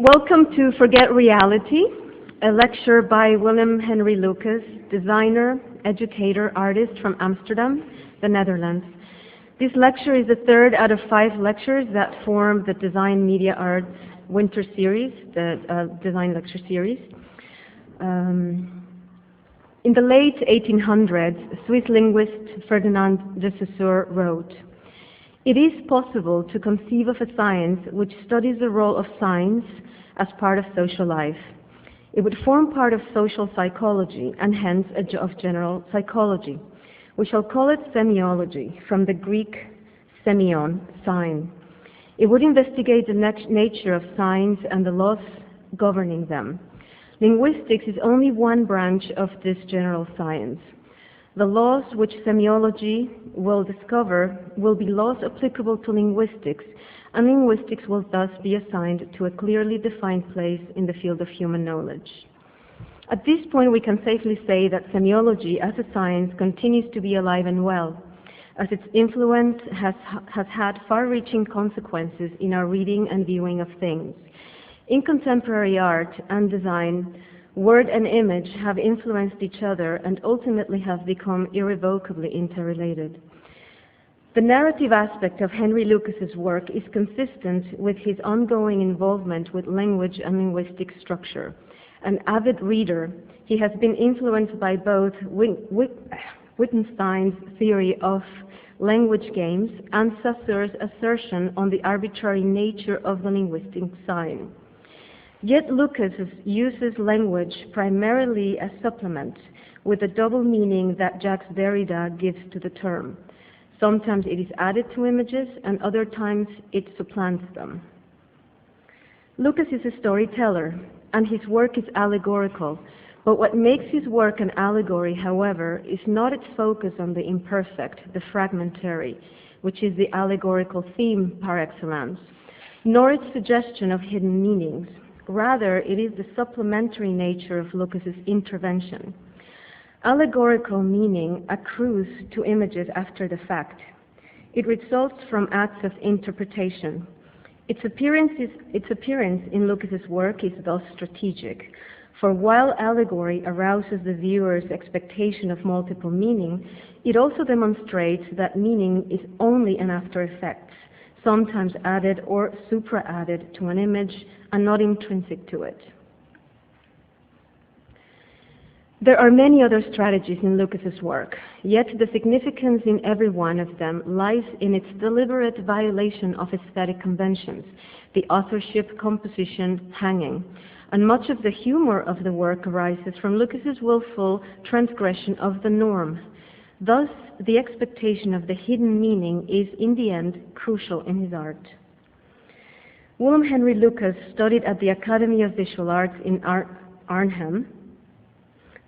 Welcome to Forget Reality, a lecture by Willem Henri Lucas, designer, educator, artist from Amsterdam, the Netherlands. This lecture is the third out of 5 lectures that form the Design Media Arts Winter Series, the Design Lecture Series. In the late 1800s, Swiss linguist Ferdinand de Saussure wrote, "It is possible to conceive of a science which studies the role of signs as part of social life. It would form part of social psychology and hence of general psychology. We shall call it semiology, from the Greek semion, sign. It would investigate the nature of signs and the laws governing them. Linguistics is only one branch of this general science. The laws which semiology will discover will be laws applicable to linguistics, and linguistics will thus be assigned to a clearly defined place in the field of human knowledge." At this point, we can safely say that semiology as a science continues to be alive and well, as its influence has had far-reaching consequences in our reading and viewing of things. In contemporary art and design, word and image have influenced each other and ultimately have become irrevocably interrelated. The narrative aspect of Henri Lucas's work is consistent with his ongoing involvement with language and linguistic structure. An avid reader, he has been influenced by both Wittgenstein's theory of language games and Saussure's assertion on the arbitrary nature of the linguistic sign. Yet Lucas uses language primarily as supplement, with a double meaning that Jacques Derrida gives to the term. Sometimes it is added to images, and other times it supplants them. Lucas is a storyteller, and his work is allegorical, but what makes his work an allegory, however, is not its focus on the imperfect, the fragmentary, which is the allegorical theme par excellence, nor its suggestion of hidden meanings. Rather, it is the supplementary nature of Lucas's intervention. Allegorical meaning accrues to images after the fact. It results from acts of interpretation. Its appearance in Lucas's work is thus strategic, for while allegory arouses the viewer's expectation of multiple meaning, it also demonstrates that meaning is only an after effect, sometimes added or supra-added to an image and not intrinsic to it. There are many other strategies in Lucas's work, yet the significance in every one of them lies in its deliberate violation of aesthetic conventions, the authorship, composition, hanging, and much of the humor of the work arises from Lucas's willful transgression of the norm. Thus, the expectation of the hidden meaning is, in the end, crucial in his art. Willem Henri Lucas studied at the Academy of Visual Arts in Arnhem,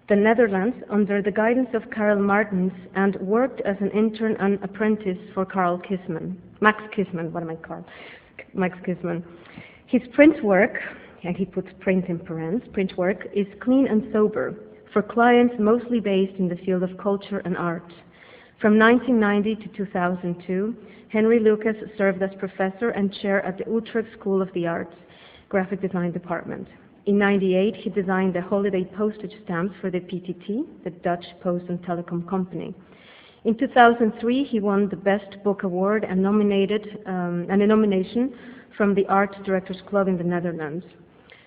the Netherlands, under the guidance of Karel Martens, and worked as an intern and apprentice for Max Kisman. His print work, and he puts print in parens, print work is clean and sober, for clients mostly based in the field of culture and art. From 1990 to 2002, Henri Lucas served as professor and chair at the Utrecht School of the Arts, Graphic Design Department. In 1998, he designed the holiday postage stamps for the PTT, the Dutch Post and Telecom Company. In 2003, he won the Best Book Award and a nomination from the Art Directors Club in the Netherlands.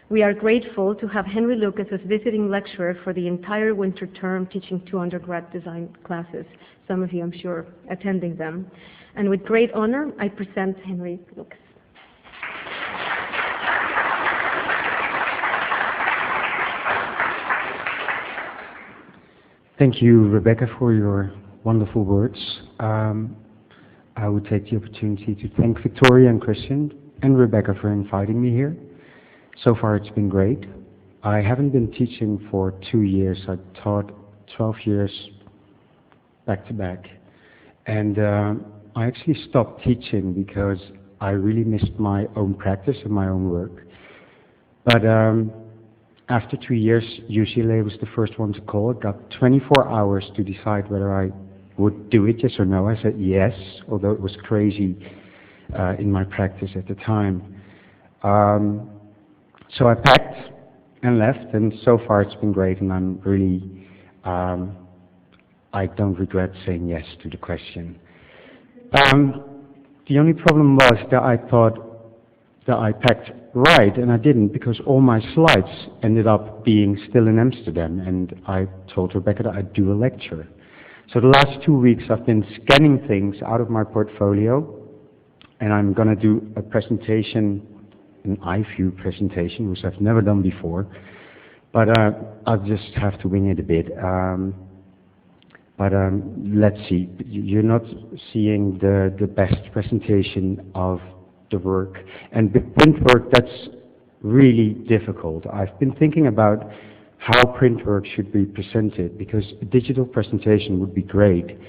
We are grateful to have Henri Lucas as visiting lecturer for the entire winter term, teaching 2 undergrad design classes, some of you, I'm sure, attending them. And with great honor, I present Henri Lucas. Thank you, Rebecca, for your wonderful words. I would take the opportunity to thank Victoria and Christian and Rebecca for inviting me here. So far it's been great. I haven't been teaching for 2 years. I taught 12 years back to back. And I actually stopped teaching because I really missed my own practice and my own work. But after 2 years, UCLA was the first one to call. It got 24 hours to decide whether I would do it, yes or no. I said yes, although it was crazy in my practice at the time. So I packed and left, and so far it's been great, and I'm really, I don't regret saying yes to the question. The only problem was that I thought that I packed right, and I didn't, because all my slides ended up being still in Amsterdam, and I told Rebecca that I'd do a lecture. So the last 2 weeks I've been scanning things out of my portfolio, and I'm going to do a presentation, an iView presentation, which I've never done before, but I'll just have to wing it a bit. Let's see, you're not seeing the best presentation of the work. And the print work, that's really difficult. I've been thinking about how print work should be presented, because a digital presentation would be great.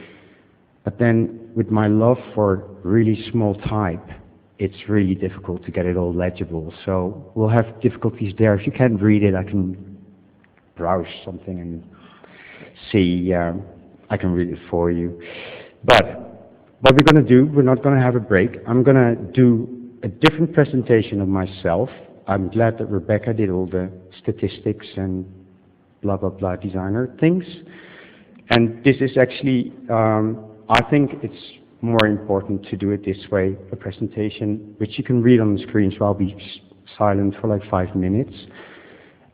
But then with my love for really small type, it's really difficult to get it all legible. So we'll have difficulties there. If you can't read it, I can browse something and see. I can read it for you. But what we're going to do, we're not going to have a break. I'm going to do a different presentation of myself. I'm glad that Rebecca did all the statistics and blah, blah, blah designer things. And this is actually, I think it's more important to do it this way, a presentation which you can read on the screen, so I'll be silent for like 5 minutes.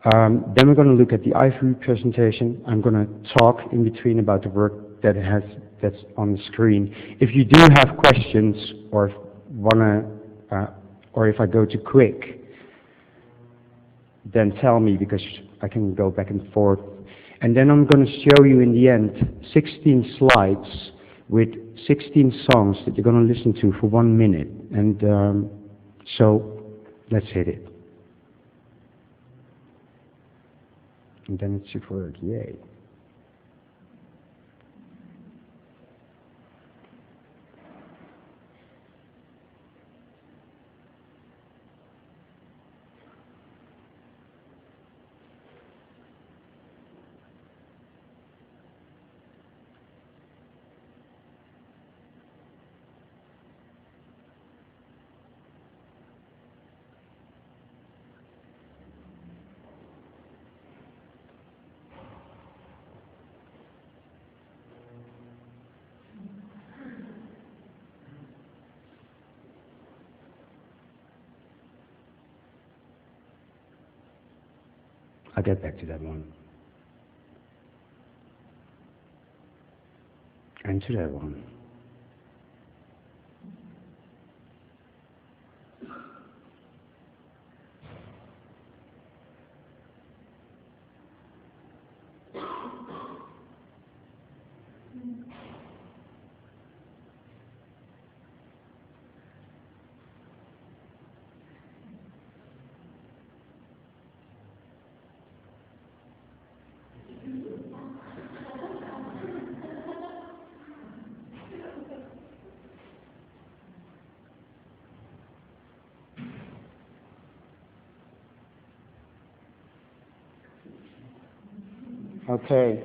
Then we're going to look at the iView presentation. I'm going to talk in between about the work that's on the screen. If you do have questions or or if I go too quick, then tell me, because I can go back and forth. And then I'm going to show you in the end 16 slides with 16 songs that you're going to listen to for 1 minute. And so let's hit it. And then it should work, yay. I'll get back to that one. And to that one. Okay.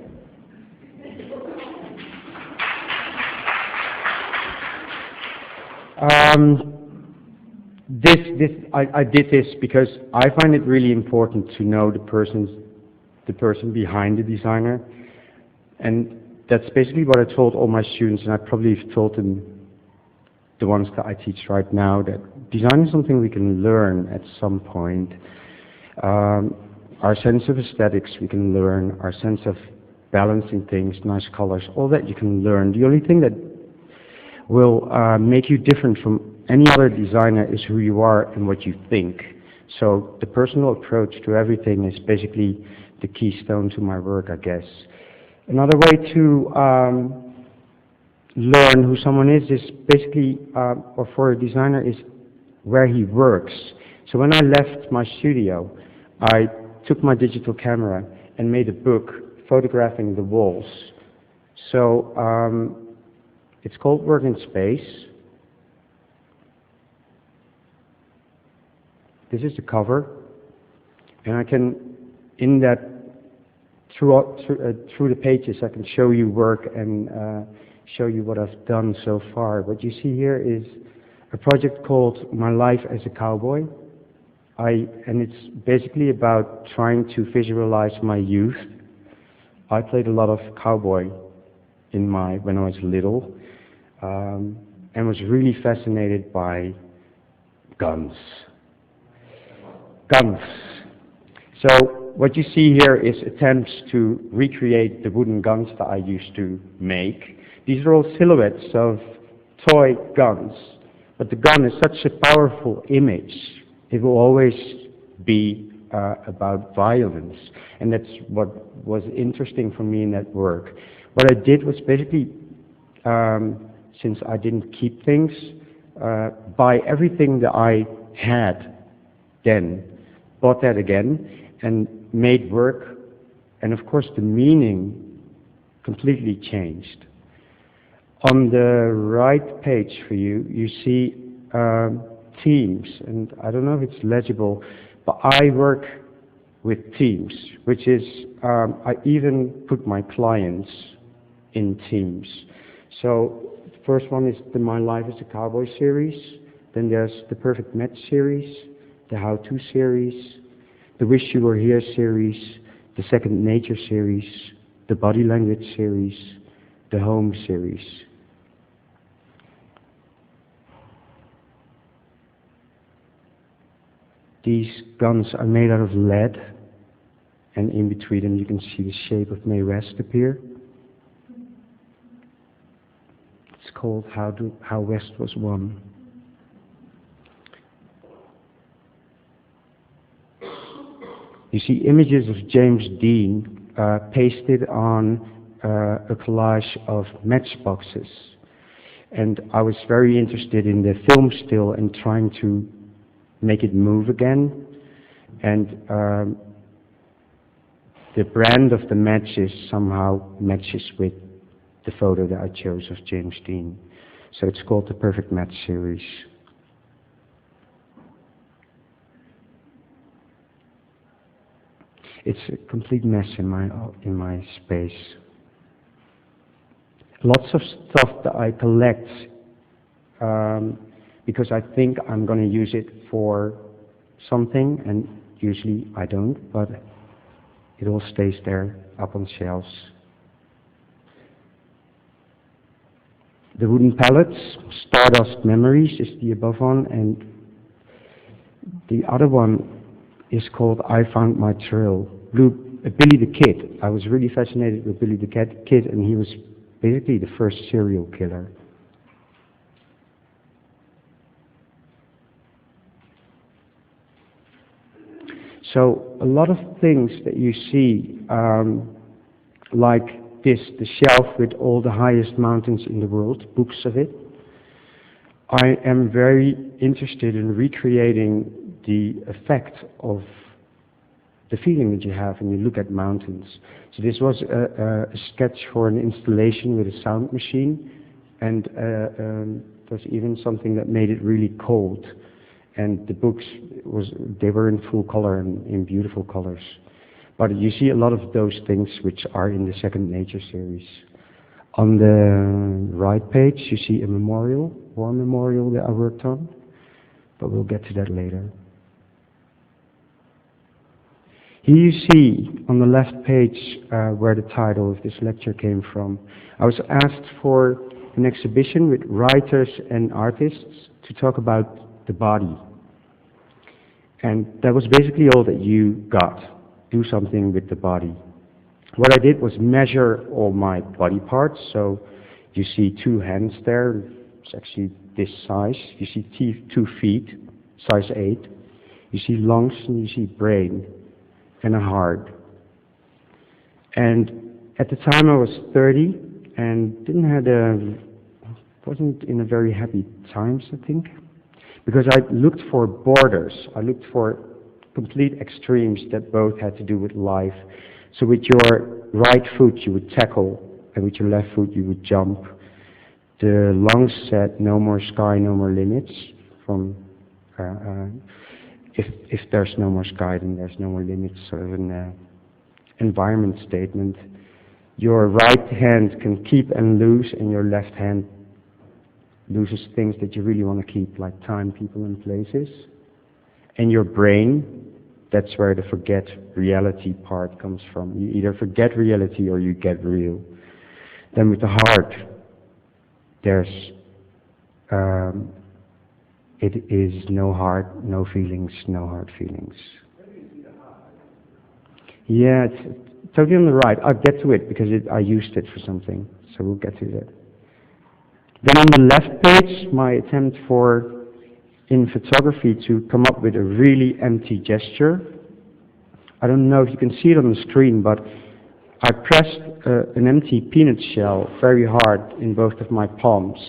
I did this because I find it really important to know the person behind the designer, and that's basically what I told all my students, and I probably have told them, the ones that I teach right now, that design is something we can learn at some point. Our sense of aesthetics we can learn, our sense of balancing things, nice colors, all that you can learn. The only thing that will make you different from any other designer is who you are and what you think. So the personal approach to everything is basically the keystone to my work, I guess. Another way to learn who someone is basically, or for a designer, is where he works. So when I left my studio, I took my digital camera and made a book photographing the walls. So it's called Work in Space. This is the cover, and I can, in that, through the pages, I can show you work and show you what I've done so far. What you see here is a project called My Life as a Cowboy. And it's basically about trying to visualize my youth. I played a lot of cowboy when I was little, and was really fascinated by guns. Guns. So what you see here is attempts to recreate the wooden guns that I used to make. These are all silhouettes of toy guns, but the gun is such a powerful image. It will always be about violence, and that's what was interesting for me in that work. What I did was basically, since I didn't keep things, buy everything that I had then, bought that again, and made work, and of course the meaning completely changed. On the right page for you, you see themes, and I don't know if it's legible, but I work with themes, which is, I even put my clients in themes. So the first one is the My Life as a Cowboy series, then there's the Perfect Match series, the How-To series, the Wish You Were Here series, the Second Nature series, the Body Language series, the Home series. These guns are made out of lead, and in between them you can see the shape of Mae West appear. It's called How West Was Won. You see images of James Dean pasted on a collage of matchboxes. And I was very interested in the film still and trying to make it move again. And the brand of the matches somehow matches with the photo that I chose of James Dean. So it's called the Perfect Match series. It's a complete mess in my space. Lots of stuff that I collect because I think I'm going to use it for something, and usually I don't, but it all stays there up on shelves. The wooden pallets, Stardust Memories is the above one, and the other one is called I Found My Trail. Billy the Kid. I was really fascinated with Billy the Kid, and he was basically the first serial killer. So a lot of things that you see, like this, the shelf with all the highest mountains in the world, books of it. I am very interested in recreating the effect of the feeling that you have when you look at mountains. So this was a sketch for an installation with a sound machine, and there's even something that made it really cold. And the books, they were in full color and in beautiful colors. But you see a lot of those things which are in the Second Nature series. On the right page you see a memorial, war memorial that I worked on, but we'll get to that later. Here you see on the left page where the title of this lecture came from. I was asked for an exhibition with writers and artists to talk about the body. And that was basically all that you got. Do something with the body. What I did was measure all my body parts. So you see 2 hands there. It's actually this size. You see 2 feet, size 8. You see lungs and you see brain and a heart. And at the time I was 30 and wasn't in a very happy times, I think, because I looked for borders. I looked for complete extremes that both had to do with life. So with your right foot you would tackle, and with your left foot you would jump. The lungs said no more sky, no more limits. From if there's no more sky, then there's no more limits. Sort of an environment statement. Your right hand can keep and lose, and your left hand loses things that you really want to keep, like time, people, and places. And your brain, that's where the forget reality part comes from. You either forget reality or you get real. Then with the heart, there's it is no heart, no feelings, no hard feelings. Yeah, it's totally on the right. I'll get to it because I used it for something, so we'll get to that. Then on the left page, my attempt in photography to come up with a really empty gesture. I don't know if you can see it on the screen, but I pressed an empty peanut shell very hard in both of my palms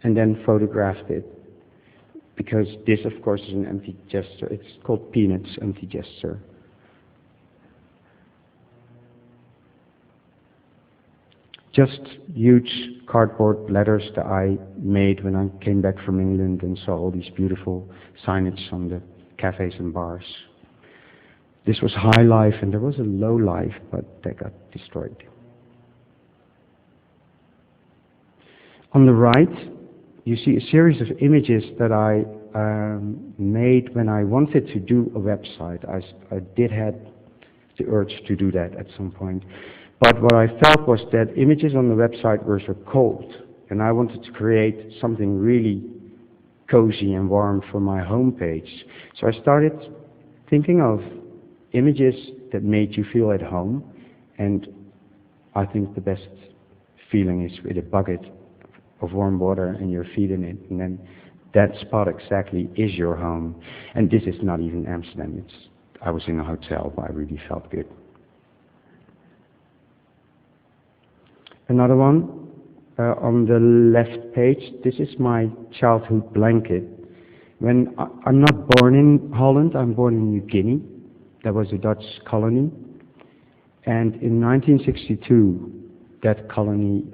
and then photographed it. Because this, of course, is an empty gesture. It's called Peanuts, empty gesture. Just huge cardboard letters that I made when I came back from England and saw all these beautiful signage on the cafes and bars. This was high life and there was a low life, but that got destroyed. On the right, you see a series of images that I made when I wanted to do a website. I did have the urge to do that at some point. But what I felt was that images on the website were so cold, and I wanted to create something really cozy and warm for my homepage. So I started thinking of images that made you feel at home, and I think the best feeling is with a bucket of warm water and your feet in it, and then that spot exactly is your home. And this is not even Amsterdam. I was in a hotel, but I really felt good. Another one on the left page. This is my childhood blanket. When I'm not born in Holland, I'm born in New Guinea. That was a Dutch colony. And in 1962, that colony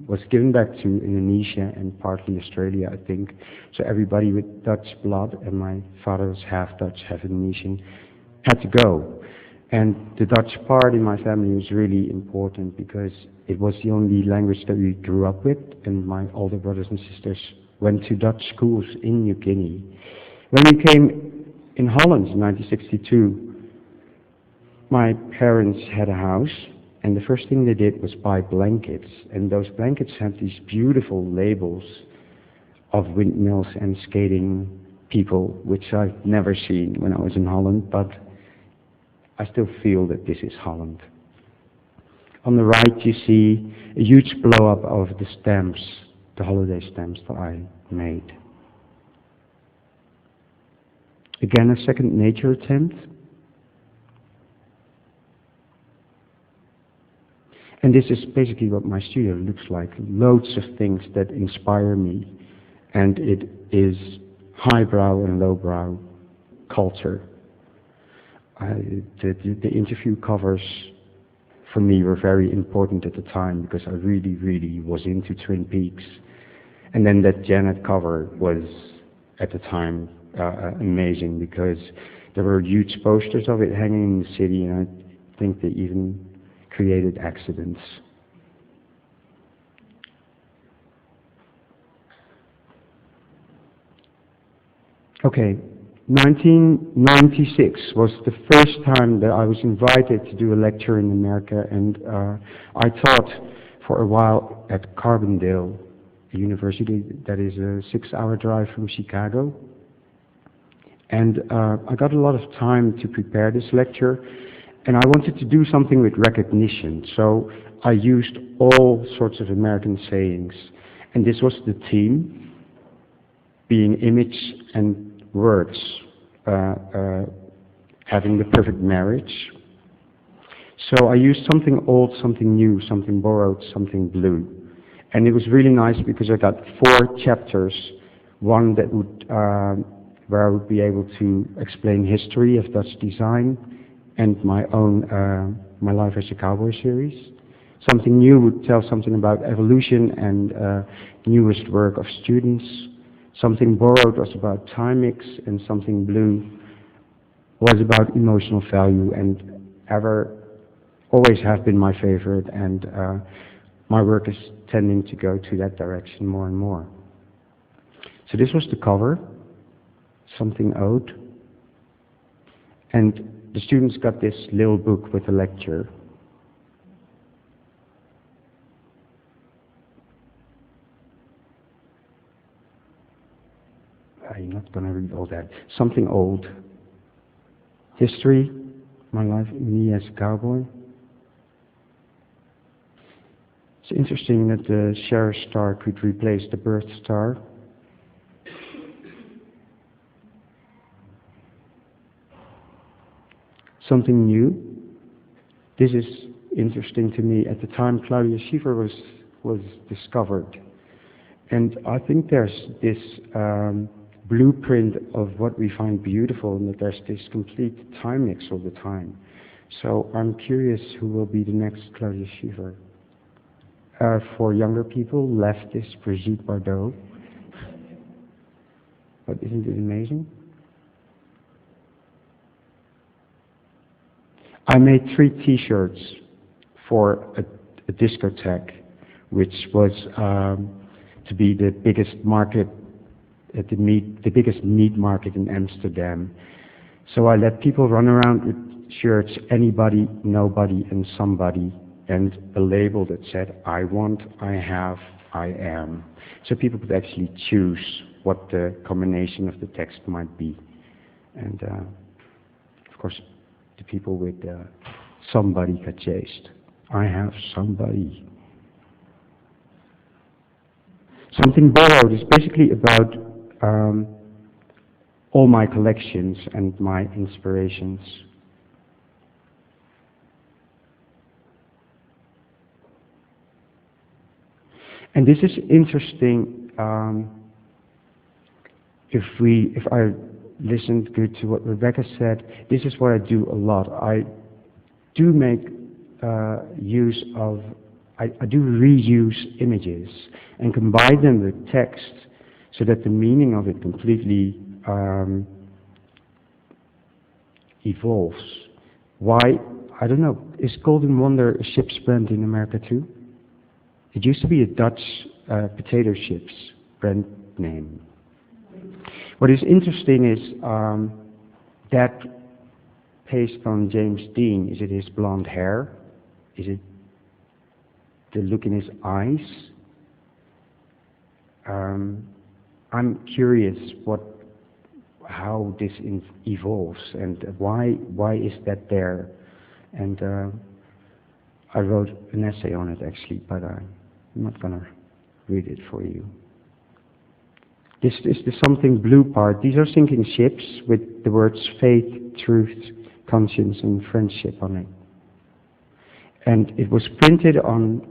was given back to Indonesia and partly Australia, I think. So everybody with Dutch blood, and my father was half Dutch, half Indonesian, had to go. And the Dutch part in my family was really important because it was the only language that we grew up with, and my older brothers and sisters went to Dutch schools in New Guinea. When we came in Holland in 1962, my parents had a house, and the first thing they did was buy blankets, and those blankets had these beautiful labels of windmills and skating people, which I've never seen when I was in Holland, but I still feel that this is Holland. On the right you see a huge blow-up of the stamps, the holiday stamps that I made. Again, a second nature attempt. And this is basically what my studio looks like. Loads of things that inspire me. And it is highbrow and lowbrow culture. The interview covers for me were very important at the time because I really was into Twin Peaks. And then that Janet cover was at the time amazing because there were huge posters of it hanging in the city, and I think they even created accidents. Okay, 1996 was the first time that I was invited to do a lecture in America, and I taught for a while at Carbondale, a university that is a 6-hour drive from Chicago. And I got a lot of time to prepare this lecture, and I wanted to do something with recognition, so I used all sorts of American sayings, and this was the theme, being image and words, having the perfect marriage. So I used something old, something new, something borrowed, something blue. And it was really nice because I got 4 chapters, one that would, where I would be able to explain history of Dutch design and my own, my life as a cowboy series. Something new would tell something about evolution and newest work of students. Something borrowed was about timings, and something blue was about emotional value, and always have been my favorite, and my work is tending to go to that direction more and more. So this was the cover. something ode. And the students got this little book with a lecture. I'm not going to read all that. Something old. History, my life, me as a cowboy. It's interesting that the sheriff star could replace the birth star. Something new. This is interesting to me. At the time, Claudia Schiffer was discovered. And I think there's this blueprint of what we find beautiful, and that there's this complete time mix all the time. So I'm curious who will be the next Claudia Schiffer. For younger people, leftist Brigitte Bardot. But isn't it amazing? I made 3 T-shirts for a discotheque, which was to be the biggest market, the biggest meat market in Amsterdam. So I let people run around with shirts, anybody, nobody, and somebody, and a label that said, I want, I have, I am. So people could actually choose what the combination of the text might be. And of course, the people with somebody got chased. I have somebody. Something Borrowed is basically about all my collections and my inspirations. And this is interesting. If I listened good to what Rebecca said, this is what I do a lot. I do make use of, I do reuse images and combine them with text so that the meaning of it completely evolves. Why? I don't know. Is Golden Wonder a ship's brand in America too? It used to be a Dutch potato chips brand name. What is interesting is that based on James Dean. Is it his blonde hair? Is it the look in his eyes? I'm curious how this evolves and why is that there? And I wrote an essay on it actually, but I'm not going to read it for you. This is the something blue part. These are sinking ships with the words faith, truth, conscience, and friendship on it. And it was printed on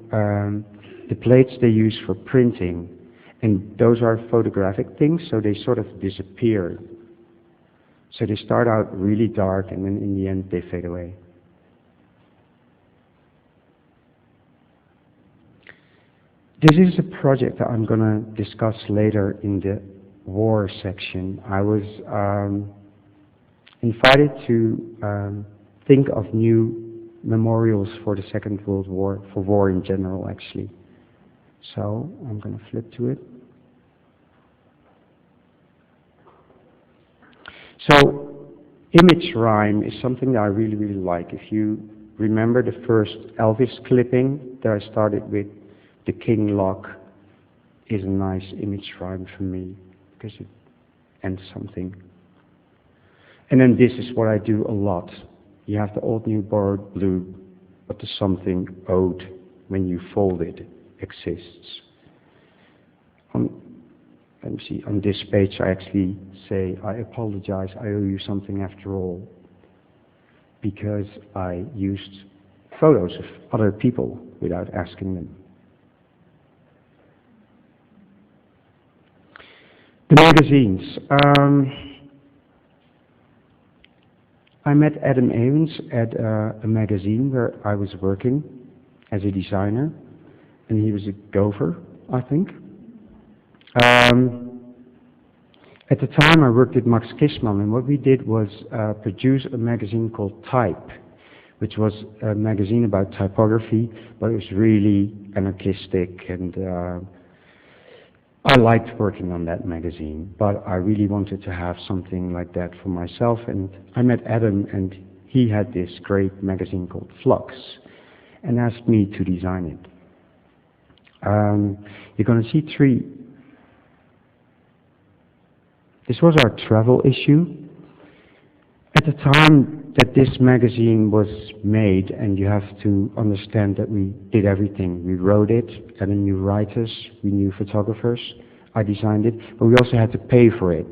the plates they use for printing. And those are photographic things, so they sort of disappear. So they start out really dark, and then in the end they fade away. This is a project that I'm going to discuss later in the war section. I was invited to think of new memorials for the Second World War, for war in general actually. So I'm going to flip to it. So image rhyme is something that I really, really like. If you remember the first Elvis clipping that I started with, the King Lock is a nice image rhyme for me because it ends something. And then this is what I do a lot. You have the old new borrowed blue, but the something owed when you fold it exists. Let me see, on this page I actually say, I apologize, I owe you something after all, because I used photos of other people without asking them. The magazines. I met Adam Evans at a magazine where I was working as a designer, and he was a gopher, I think. At the time I worked at Max Kissmann, and what we did was produce a magazine called Type, which was a magazine about typography, but it was really anarchistic and I liked working on that magazine, but I really wanted to have something like that for myself, and I met Adam, and he had this great magazine called Flux, and asked me to design it. You're going to see three. This was our travel issue. At the time that this magazine was made, and you have to understand that we did everything. We wrote it, got new writers, we knew photographers, I designed it, but we also had to pay for it.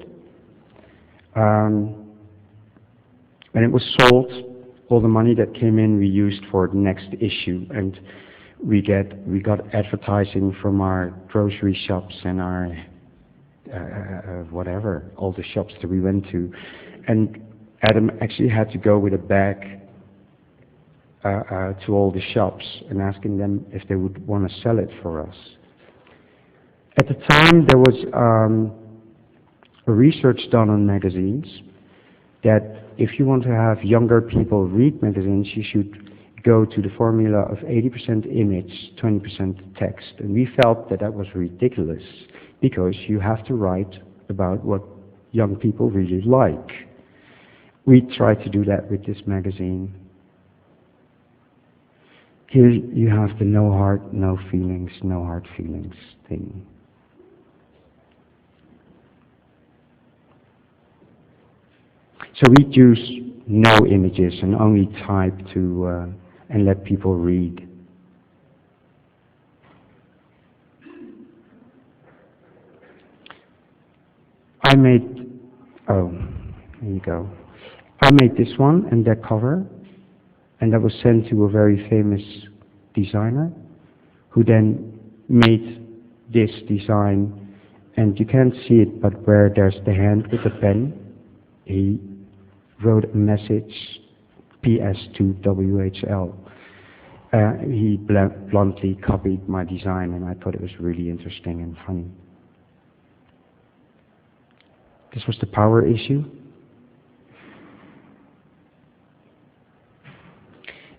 When it was sold, all the money that came in we used for the next issue, and we got advertising from our grocery shops and our whatever, all the shops that we went to. And Adam actually had to go with a bag to all the shops and asking them if they would want to sell it for us. At the time, there was a research done on magazines that if you want to have younger people read magazines, you should go to the formula of 80% image, 20% text. And we felt that that was ridiculous, because you have to write about what young people really like. We tried to do that with this magazine. Here you have the no heart, no feelings, no hard feelings thing. So we use no images and only type to and let people read. I made, oh, here you go. I made this one and that cover, and that was sent to a very famous designer, who then made this design, and you can't see it, but where there's the hand with the pen, he wrote a message, PS to WHL. He bluntly copied my design, and I thought it was really interesting and funny. This was the power issue.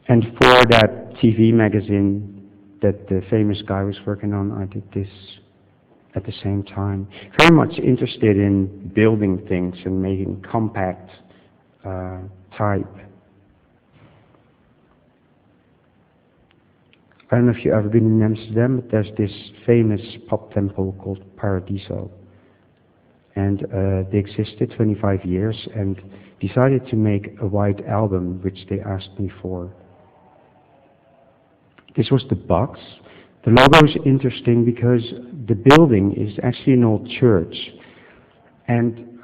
And for that TV magazine that the famous guy was working on, I did this at the same time. Very much interested in building things and making compact type. I don't know if you've ever been in Amsterdam, but there's this famous pop temple called Paradiso. And they existed 25 years and decided to make a white album, which they asked me for. This was the box. The logo is interesting because the building is actually an old church. And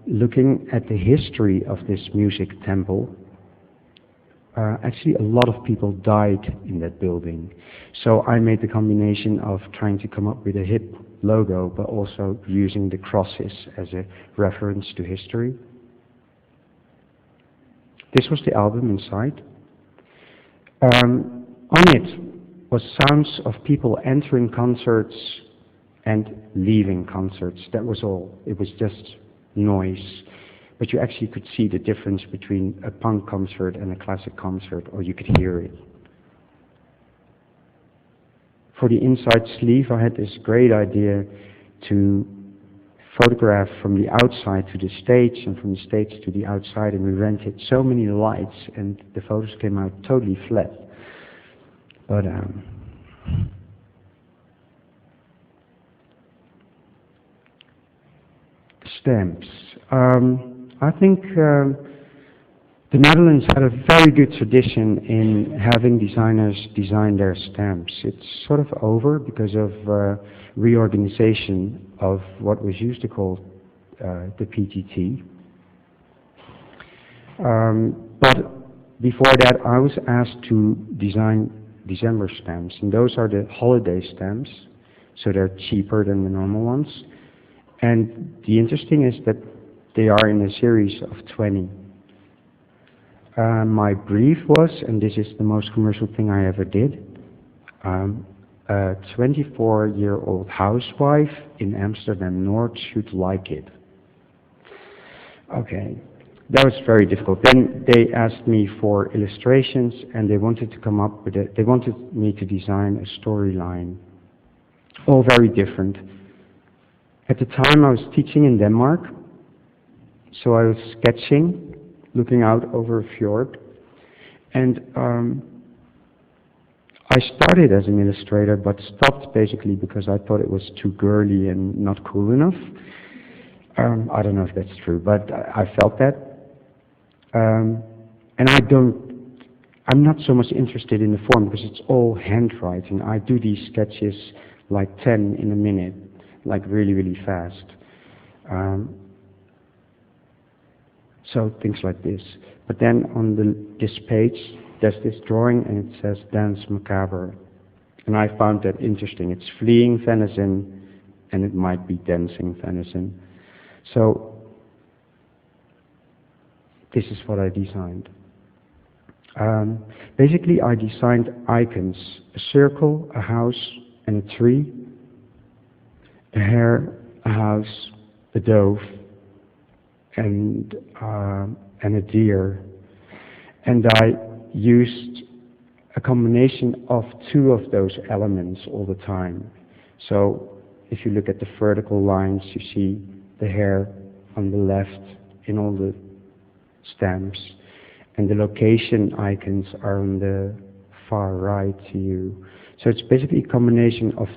looking at the history of this music temple, actually a lot of people died in that building. So I made the combination of trying to come up with a hip logo, but also using the crosses as a reference to history. This was the album inside. On it was sounds of people entering concerts and leaving concerts. That was all. It was just noise. But you actually could see the difference between a punk concert and a classic concert, or you could hear it. For the inside sleeve, I had this great idea to photograph from the outside to the stage and from the stage to the outside, and we rented so many lights and the photos came out totally flat. But stamps. I think the Netherlands had a very good tradition in having designers design their stamps. It's sort of over because of reorganization of what was used to call the PGT. But before that, I was asked to design December stamps, and those are the holiday stamps, so they're cheaper than the normal ones. And the interesting is that they are in a series of 20. My brief was, and this is the most commercial thing I ever did, a 24-year-old housewife in Amsterdam North should like it. Okay, that was very difficult. Then they asked me for illustrations, and they wanted to come up with it. They wanted me to design a storyline, all very different. At the time I was teaching in Denmark, so I was sketching, looking out over a fjord, and I started as an illustrator but stopped basically because I thought it was too girly and not cool enough. I don't know if that's true, but I felt that. And I'm not so much interested in the form because it's all handwriting. I do these sketches like 10 in a minute, like really, really fast. So things like this. But then on this page, there's this drawing and it says Dance Macabre. And I found that interesting. It's fleeing venison and it might be dancing venison. So this is what I designed. Basically I designed icons, a circle, a house and a tree, a hare, a house, a dove, and a deer. And I used a combination of two of those elements all the time. So if you look at the vertical lines, you see the hare on the left in all the stamps, and the location icons are on the far right to you. So it's basically a combination of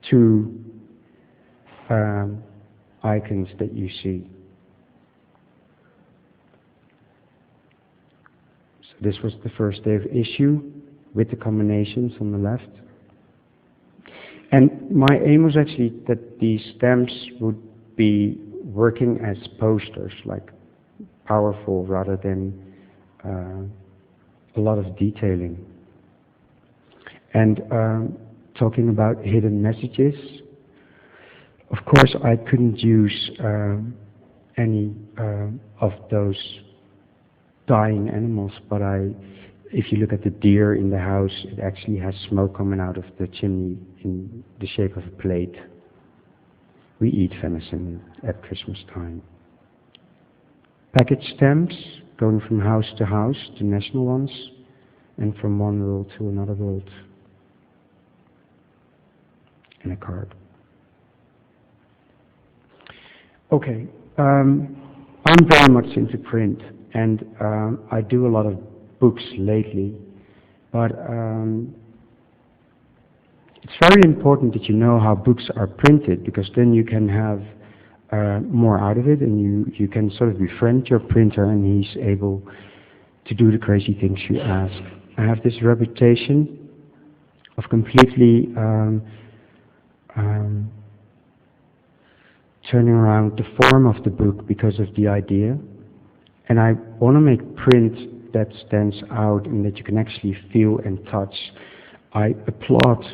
two icons that you see. So this was the first day of issue with the combinations on the left. And my aim was actually that these stamps would be working as posters, like powerful rather than a lot of detailing. And talking about hidden messages, of course I couldn't use any of those dying animals, but if you look at the deer in the house, it actually has smoke coming out of the chimney in the shape of a plate. We eat venison at Christmas time. Package stamps, going from house to house, the national ones, and from one world to another world. And a card. Okay, I'm very much into print, and I do a lot of books lately, but it's very important that you know how books are printed, because then you can have more out of it, and you can sort of befriend your printer and he's able to do the crazy things you ask. I have this reputation of completely turning around the form of the book because of the idea, and I want to make print that stands out and that you can actually feel and touch. I applaud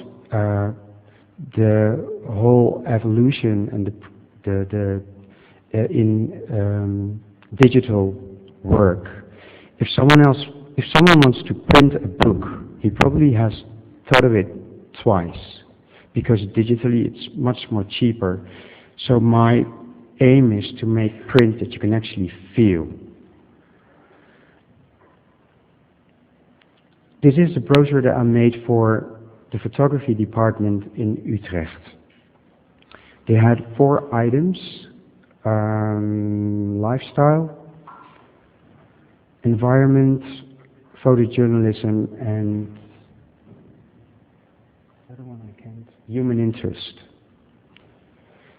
the whole evolution and in digital work. If someone wants to print a book, he probably has thought of it twice, because digitally it's much more cheaper. So my aim is to make print that you can actually feel. This is a brochure that I made for the photography department in Utrecht. They had 4 items: lifestyle, environment, photojournalism, and human interest.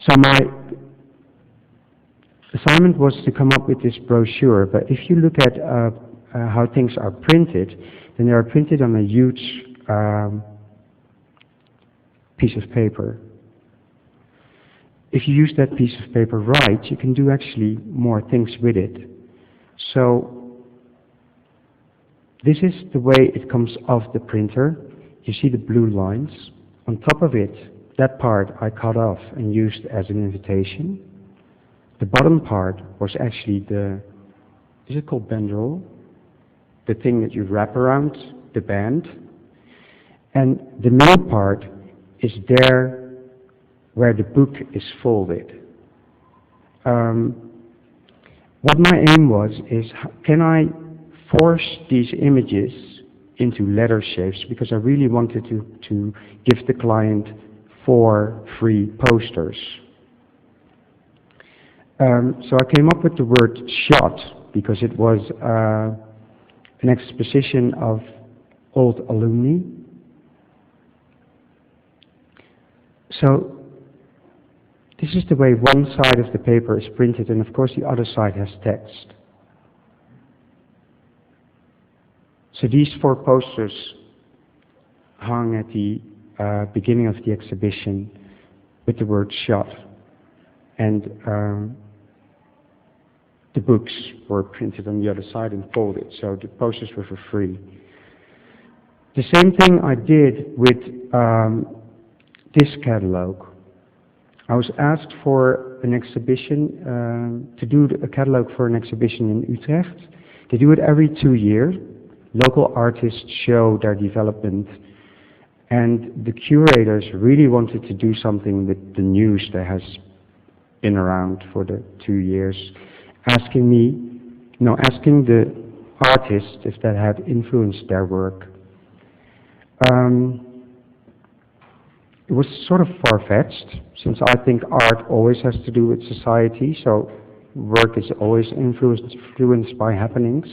So my assignment was to come up with this brochure, but if you look at how things are printed, then they are printed on a huge piece of paper. If you use that piece of paper right, you can do actually more things with it. So this is the way it comes off the printer. You see the blue lines. On top of it, that part I cut off and used as an invitation. The bottom part was actually is it called bandroll? The thing that you wrap around the band. And the middle part is there where the book is folded. What my aim was is, can I force these images into letter shapes, because I really wanted to give the client 4 free posters. So I came up with the word shot because it was an exposition of old alumni. So this is the way one side of the paper is printed, and of course the other side has text. So these 4 posters hung at the beginning of the exhibition with the word shot, and the books were printed on the other side and folded, so the posters were for free. The same thing I did with this catalog. I was asked for an exhibition, to do a catalog for an exhibition in Utrecht. They do it every 2 years. Local artists show their development, and the curators really wanted to do something with the news that has been around for the 2 years, asking the artists if that had influenced their work. It was sort of far-fetched, since I think art always has to do with society, so work is always influenced by happenings.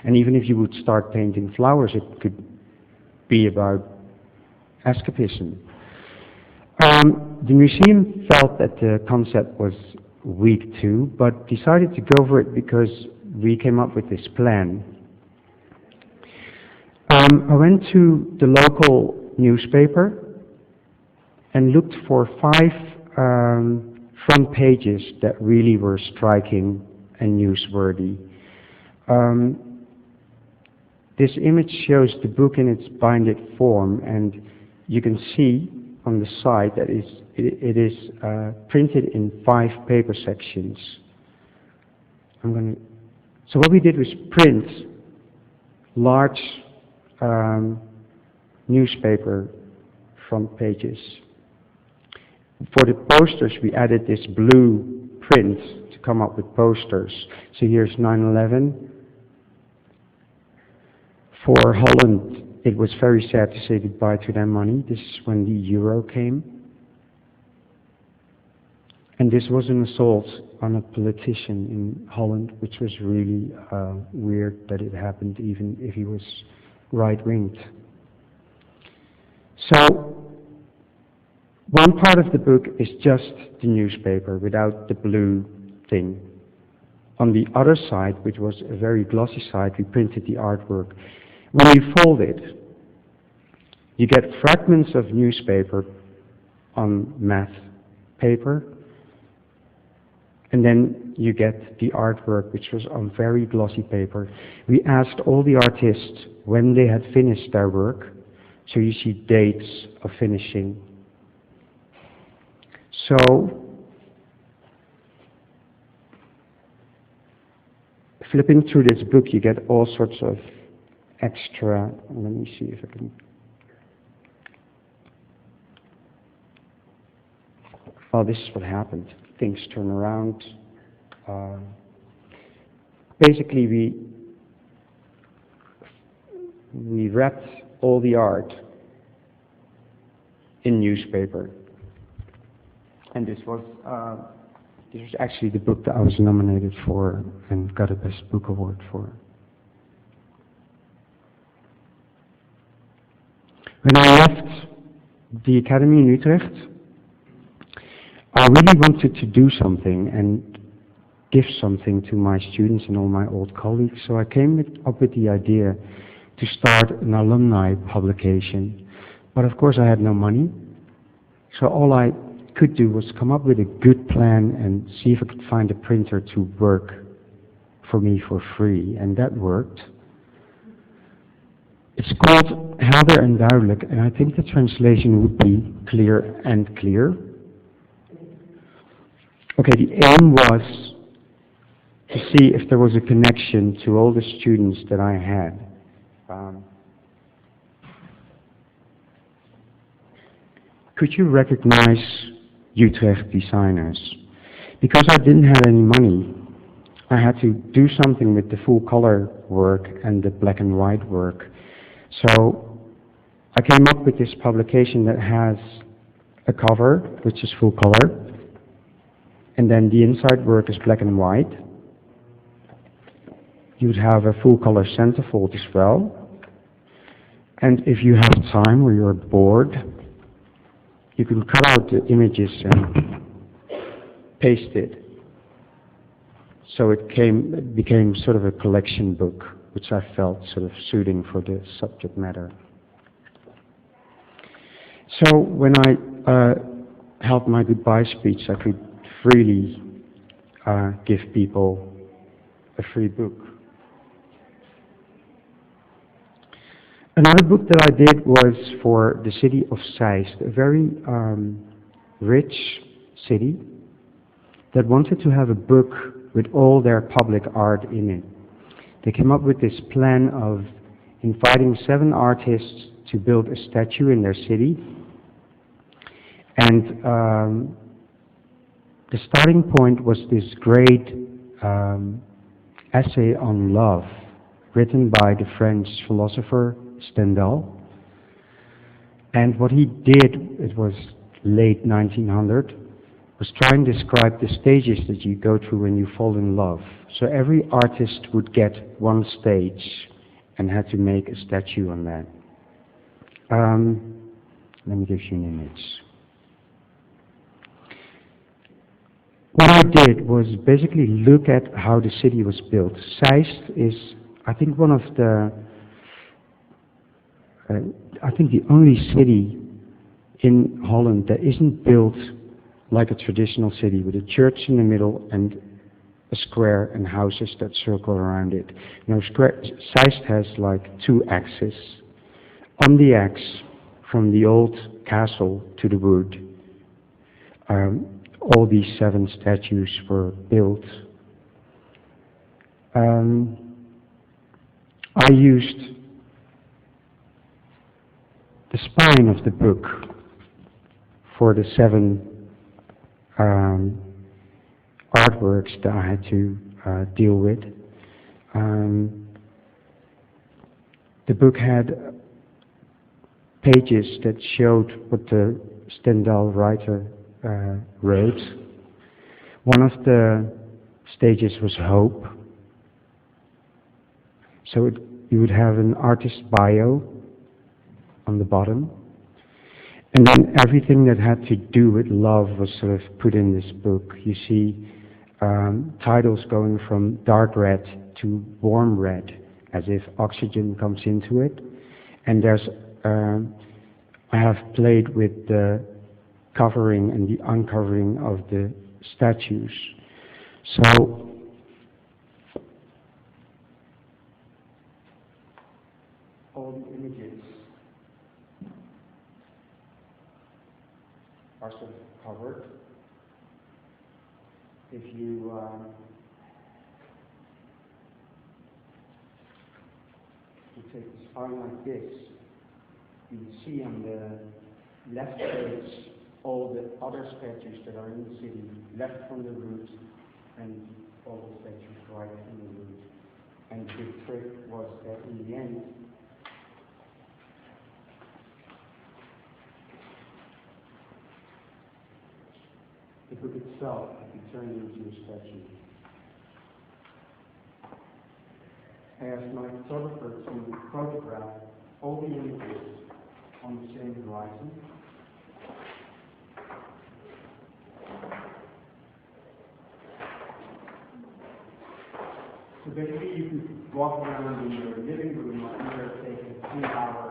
And even if you would start painting flowers, it could be about escapism. The museum felt that the concept was weak too, but decided to go for it because we came up with this plan. I went to the local newspaper and looked for 5 front pages that really were striking and newsworthy. This image shows the book in its binded form, and you can see on the side that it is printed in 5 paper sections. So what we did was print large newspaper front pages. For the posters, we added this blue print to come up with posters. So here's 9/11. For Holland, it was very sad to say goodbye to their money. This is when the euro came. And this was an assault on a politician in Holland, which was really weird that it happened, even if he was right-winged. So, one part of the book is just the newspaper without the blue thing. On the other side, which was a very glossy side, we printed the artwork. When you fold it, you get fragments of newspaper on matte paper, and then you get the artwork, which was on very glossy paper. We asked all the artists when they had finished their work, so you see dates of finishing. So, flipping through this book, you get all sorts of extra. Let me see if I can. Oh, this is what happened. Things turn around. Basically, we wrapped all the art in newspaper. And this was actually the book that I was nominated for and got a Best Book Award for. When I left the academy in Utrecht, I really wanted to do something and give something to my students and all my old colleagues, so I came up with the idea to start an alumni publication. But of course I had no money, so all I could do was come up with a good plan and see if I could find a printer to work for me for free, and that worked. It's called Helder en Duidelijk, and I think the translation would be clear and clear. Okay, the aim was to see if there was a connection to all the students that I had. Could you recognize Utrecht designers? Because I didn't have any money, I had to do something with the full color work and the black and white work. So I came up with this publication that has a cover, which is full color, and then the inside work is black and white. You'd have a full color centerfold as well. And if you have time or you're bored, you can cut out the images and paste it. So it became sort of a collection book, which I felt sort of suiting for the subject matter. So when I held my goodbye speech, I could freely give people a free book. Another book that I did was for the city of Zeist, a very rich city that wanted to have a book with all their public art in it. They came up with this plan of inviting 7 artists to build a statue in their city. And the starting point was this great essay on love, written by the French philosopher Stendhal. And what he did, it was late 1900, was try and describe the stages that you go through when you fall in love. So every artist would get one stage and had to make a statue on that. Let me give you an image. What I did was basically look at how the city was built. Zeist is, I think, one of the, the only city in Holland that isn't built like a traditional city, with a church in the middle and a square and houses that circle around it. Now, Zeist has like 2 axes. On the axe, from the old castle to the wood, all these 7 statues were built. I used the spine of the book for the 7 artworks that I had to deal with. The book had pages that showed what the Stendhal writer wrote. One of the stages was hope. So you would have an artist bio on the bottom. And then everything that had to do with love was sort of put in this book. You see titles going from dark red to warm red, as if oxygen comes into it. And there's, I have played with the covering and the uncovering of the statues. So all the images are sort of covered. If you take the spine like this, you can see on the left page all the other statues that are in the city, left from the root, and all the statues right from the root. And the trick was that in the end, the book itself could be turned into a statue. I asked my photographer to photograph all the images on the same horizon. So basically you could walk around in your living room or either take a 2-hour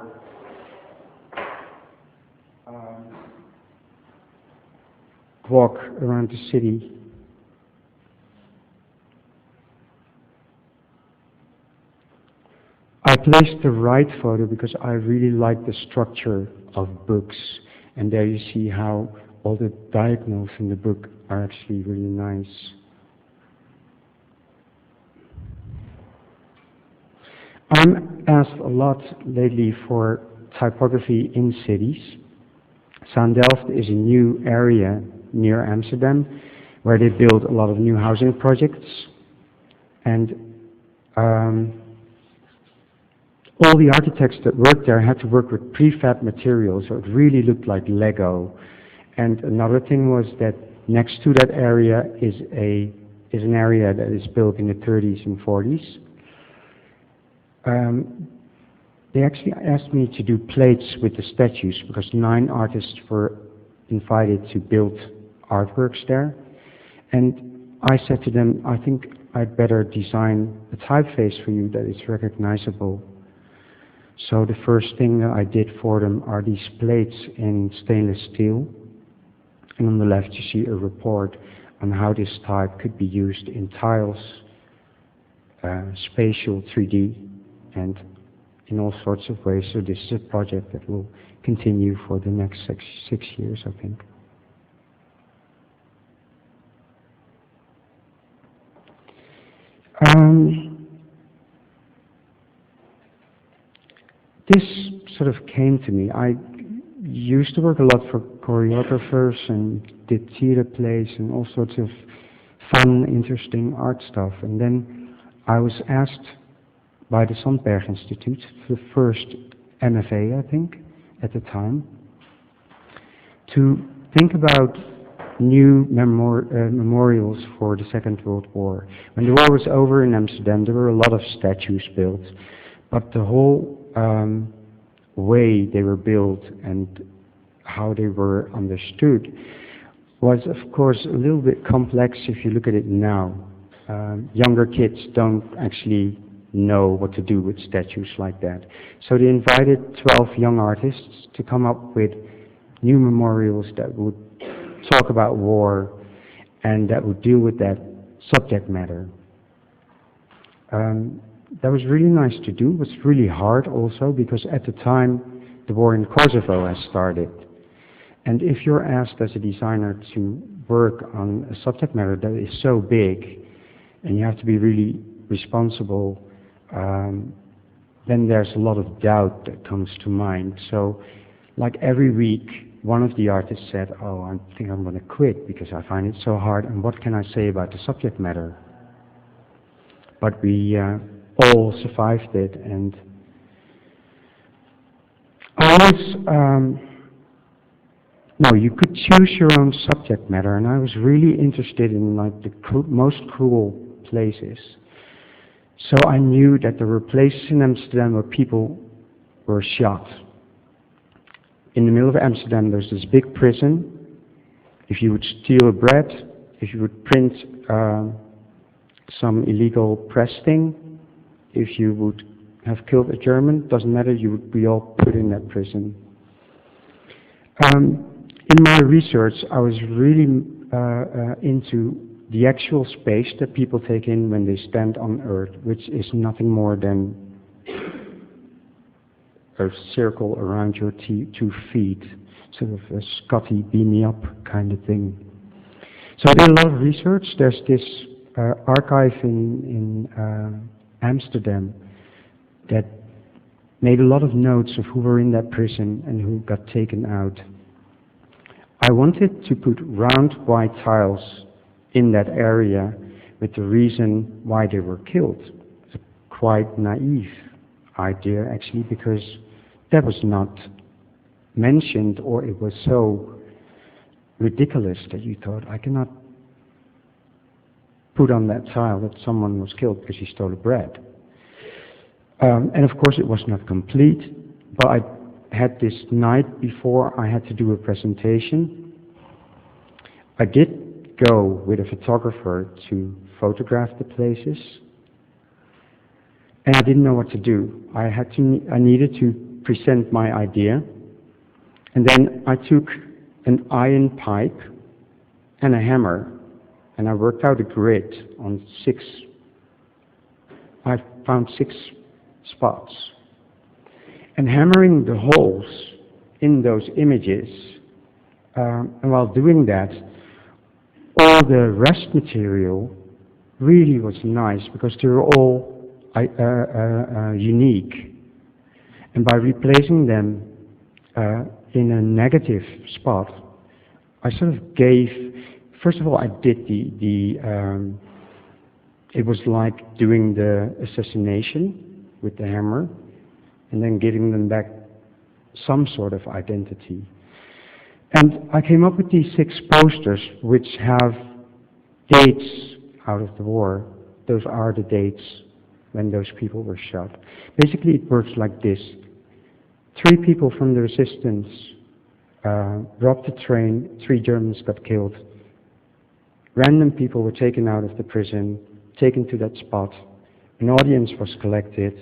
walk around the city. I placed the right photo because I really like the structure of books, and there you see how all the diagonals in the book are actually really nice. I'm asked a lot lately for typography in cities. Zaandam is a new area near Amsterdam where they build a lot of new housing projects, and all the architects that worked there had to work with prefab materials, so it really looked like Lego. And another thing was that Next to that area is an area that is built in the 30s and 40s. They actually asked me to do plates with the statues because 9 artists were invited to build artworks there. And I said to them, I think I'd better design a typeface for you that is recognizable. So the first thing that I did for them are these plates in stainless steel. And on the left you see a report on how this type could be used in tiles, spatial 3D, and in all sorts of ways. So this is a project that will continue for the next six years, I think. This sort of came to me. I used to work a lot for choreographers and did theater plays and all sorts of fun, interesting art stuff. And then I was asked by the Sandberg Institute, the first MFA, I think, at the time, to think about new memorials for the Second World War. When the war was over in Amsterdam, there were a lot of statues built, but the whole way they were built and how they were understood was, of course, a little bit complex if you look at it now. Younger kids don't actually know what to do with statues like that. So they invited 12 young artists to come up with new memorials that would talk about war and that would deal with that subject matter. That was really nice to do. It was really hard also because at the time the war in Kosovo had started. And if you're asked as a designer to work on a subject matter that is so big and you have to be really responsible, then there's a lot of doubt that comes to mind. So like every week one of the artists said, oh, I think I'm going to quit because I find it so hard, and what can I say about the subject matter? But we all survived it, and you could choose your own subject matter, and I was really interested in like the most cruel places. So I knew that there were places in Amsterdam where people were shot. In the middle of Amsterdam there's this big prison. If you would steal a bread, if you would print some illegal press thing, if you would have killed a German, doesn't matter, you would be all put in that prison. In my research, I was really into the actual space that people take in when they stand on Earth, which is nothing more than a circle around your 2 feet, sort of a Scotty beam me up kind of thing. So I did a lot of research. There's this archive in Amsterdam that made a lot of notes of who were in that prison and who got taken out. I wanted to put round white tiles in that area with the reason why they were killed. It's a quite naive idea actually, because that was not mentioned, or it was so ridiculous that you thought, I cannot put on that tile that someone was killed because he stole a bread. And of course it was not complete, but I had this night before I had to do a presentation. I did go with a photographer to photograph the places, and I didn't know what to do. I needed to present my idea, and then I took an iron pipe and a hammer, and I worked out a grid on I found 6 spots. And hammering the holes in those images, and while doing that, all the rest material really was nice because they were all unique. And by replacing them in a negative spot, I sort of gave, first of all, I did it was like doing the assassination with the hammer, and then giving them back some sort of identity. And I came up with these 6 posters which have dates out of the war. Those are the dates when those people were shot. Basically, it works like this. 3 people from the resistance robbed the train, 3 Germans got killed. Random people were taken out of the prison, taken to that spot. An audience was collected.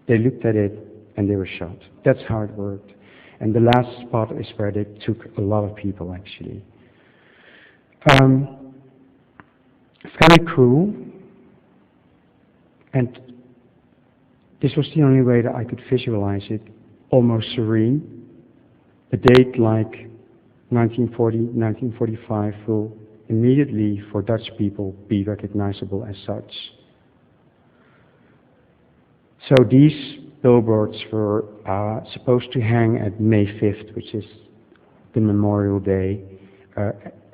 They looked at it and they were shot. That's how it worked. And the last spot is where they took a lot of people, actually. Very cruel. And this was the only way that I could visualize it. Almost serene. A date like 1940, 1945 will immediately, for Dutch people, be recognizable as such. So these billboards were supposed to hang at May 5th, which is the Memorial Day,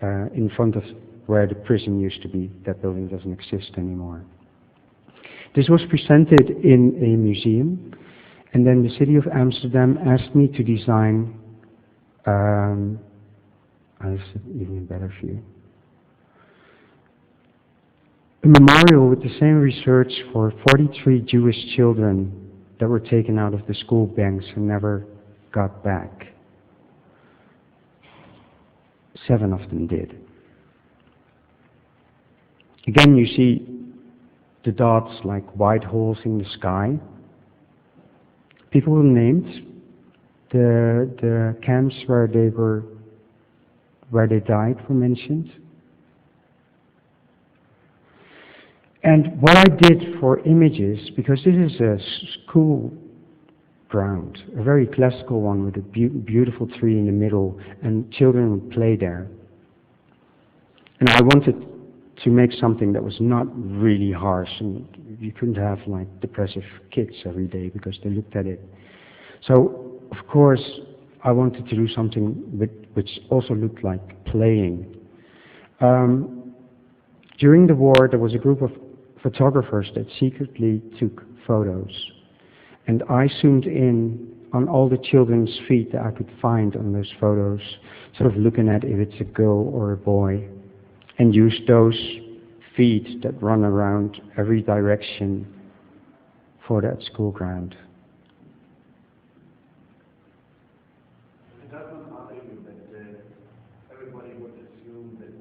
in front of where the prison used to be. That building doesn't exist anymore. This was presented in a museum, and then the city of Amsterdam asked me to design, this is even a better view, a memorial with the same research for 43 Jewish children that were taken out of the school banks and never got back. 7 of them did. Again, you see the dots like white holes in the sky. People were named. The camps where they died were mentioned. And what I did for images, because this is a school ground, a very classical one with a beautiful tree in the middle, and children would play there. And I wanted to make something that was not really harsh, and you couldn't have like depressive kids every day because they looked at it. So, of course, I wanted to do something which also looked like playing. During the war, there was a group of photographers that secretly took photos. And I zoomed in on all the children's feet that I could find on those photos, sort of looking at if it's a girl or a boy, and used those feet that run around every direction for that school ground. It does not bother you that everybody would assume that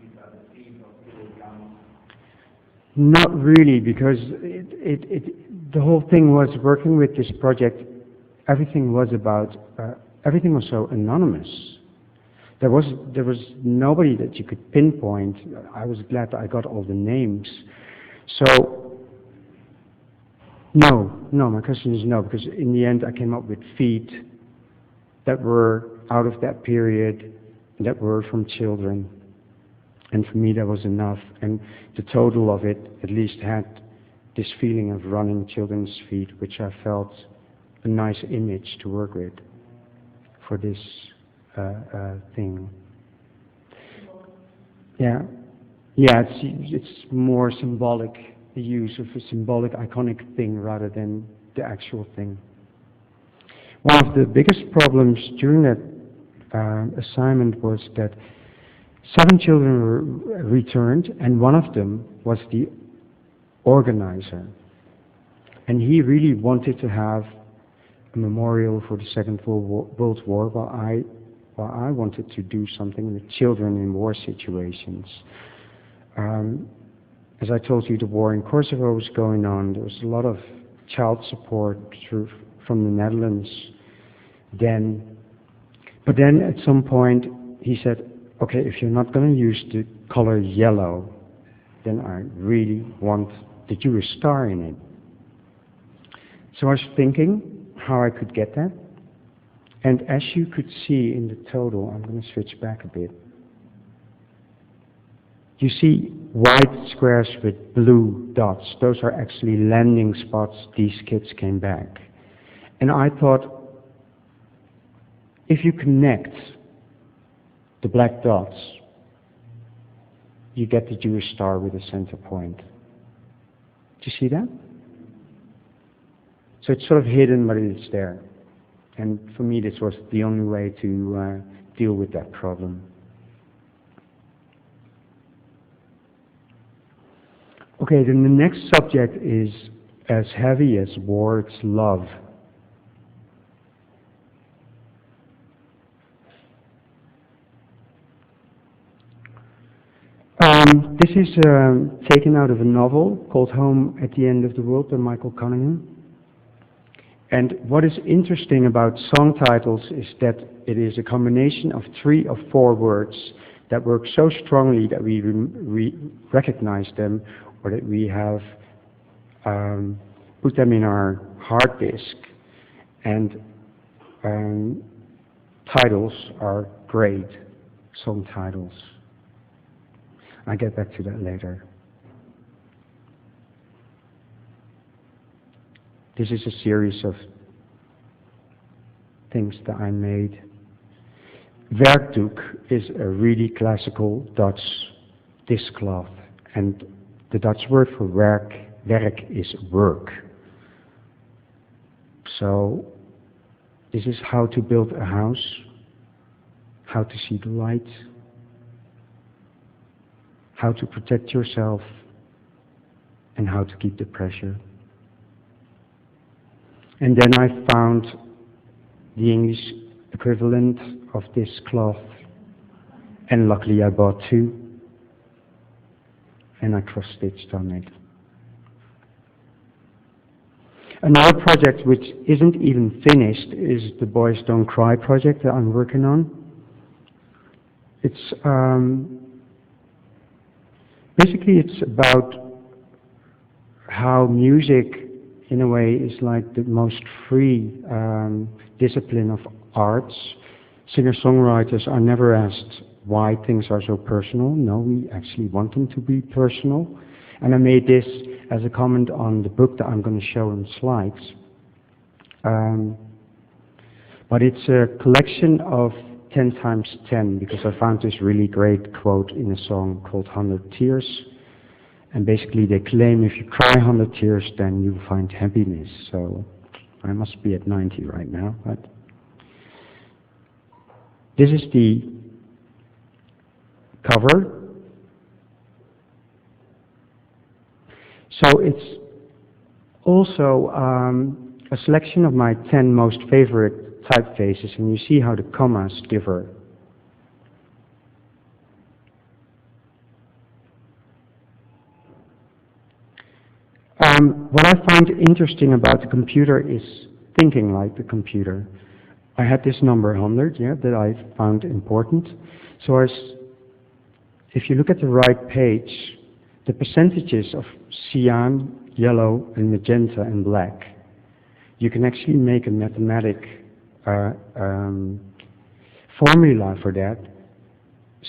these are the feet of little young? Not really, because the whole thing was working with this project. Everything was so anonymous. There was nobody that you could pinpoint. I was glad that I got all the names. So no, my question is no, because in the end I came up with feet that were out of that period, that were from children. And for me that was enough. And the total of it at least had this feeling of running children's feet, which I felt a nice image to work with for this thing. Yeah, it's more symbolic, the use of a symbolic, iconic thing rather than the actual thing. One of the biggest problems during that assignment was that 7 children were returned, and one of them was the organizer. And he really wanted to have a memorial for the Second World War, while I wanted to do something with children in war situations. As I told you, the war in Kosovo was going on. There was a lot of child support from the Netherlands then. But then at some point he said, okay, if you're not going to use the color yellow, then I really want the Jewish star in it. So I was thinking how I could get that. And as you could see in the total, I'm going to switch back a bit. You see white squares with blue dots. Those are actually landing spots these kids came back. And I thought, if you connect the black dots, you get the Jewish star with a center point. Do you see that? So it's sort of hidden, but it's there. And for me, this was the only way to deal with that problem. Okay, then the next subject is as heavy as words love. This is taken out of a novel called Home at the End of the World by Michael Cunningham. And what is interesting about song titles is that it is a combination of 3 or 4 words that work so strongly that we recognize them, or that we have put them in our hard disk. And titles are great, song titles. I'll get back to that later. This is a series of things that I made. Werkdoek is a really classical Dutch dishcloth, and the Dutch word for werk is work. So this is how to build a house, how to see the light, how to protect yourself, and how to keep the pressure. And then I found the English equivalent of this cloth, and luckily I bought 2, and I cross-stitched on it. Another project which isn't even finished is the Boys Don't Cry project that I'm working on. It's basically it's about how music in a way is like the most free discipline of arts. Singer-songwriters are never asked why things are so personal. No, we actually want them to be personal. And I made this as a comment on the book that I'm going to show in slides. But it's a collection of 10 times 10, because I found this really great quote in a song called 100 Tears. And basically they claim if you cry 100 tears, then you find happiness. So I must be at 90 right now. But this is the cover. So it's also a selection of my 10 most favorite typefaces, and you see how the commas differ. What I find interesting about the computer is thinking like the computer. I had this number 100, that I found important. So if you look at the right page, the percentages of cyan, yellow, and magenta and black, you can actually make a mathematic formula for that.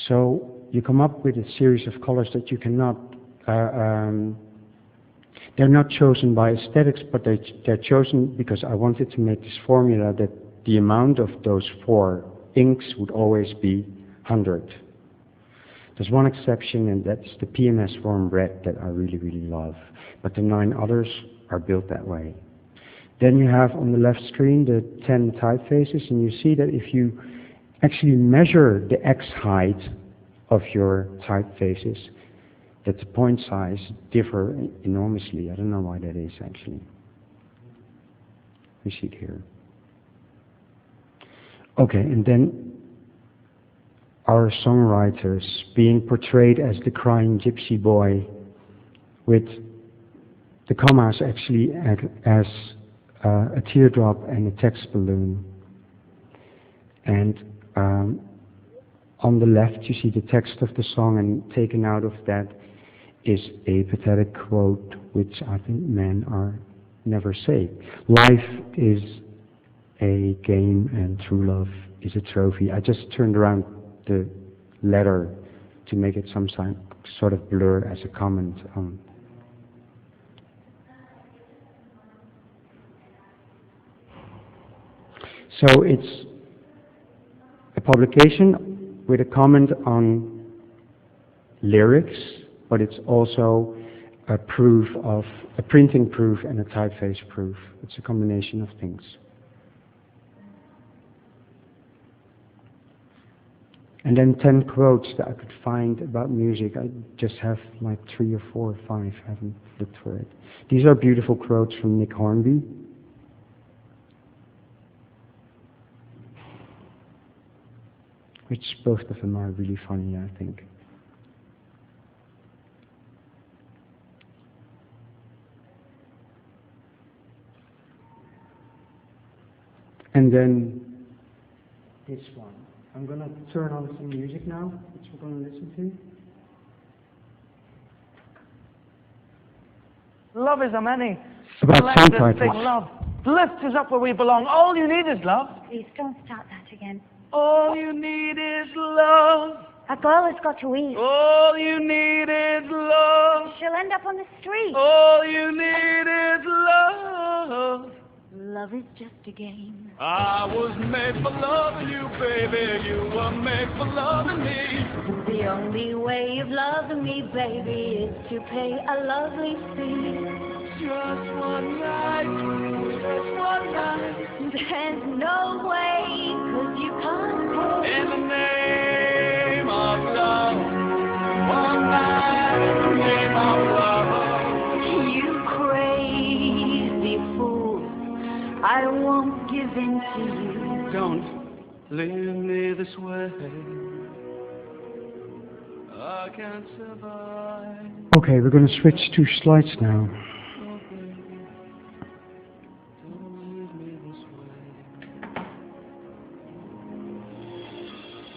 So you come up with a series of colors that you cannot they're not chosen by aesthetics, but they're chosen because I wanted to make this formula that the amount of those 4 inks would always be 100. There's one exception, and that's the PMS form red that I really, really love. But the 9 others are built that way. Then you have on the left screen the 10 typefaces, and you see that if you actually measure the X height of your typefaces, that the point size differ enormously. I don't know why that is actually. We see it here. Okay, and then our songwriters being portrayed as the crying gypsy boy, with the commas actually as a teardrop and a text balloon. And on the left you see the text of the song, and taken out of that is a pathetic quote which I think men are never say. Life is a game and true love is a trophy. I just turned around the letter to make it some sort of blur as a comment on. So it's a publication with a comment on lyrics, but it's also a proof of a printing proof and a typeface proof. It's a combination of things. And then 10 quotes that I could find about music. I just have like 3 or 4 or 5, I haven't looked for it. These are beautiful quotes from Nick Hornby. Which both of them are really funny, I think. And then this one. I'm going to turn on some music now, which we're going to listen to. Love is a many. About Select song this titles. big love. Lift us up where we belong. All you need is love. Please don't start that again. All you need is love. A girl has got to eat. All you need is love. She'll end up on the street. All you need is love. Love is just a game. I was made for loving you, baby. You were made for loving me. The only way of loving me, baby, is to pay a lovely fee. Just one night, just one night. There's no way, 'cause you can't pay. In the name of love, one night. In the name of love. You crazy fool, I won't give in to you. Don't leave me this way. I can't survive. Okay, we're going to switch to slides now. Oh, baby, don't leave me this way.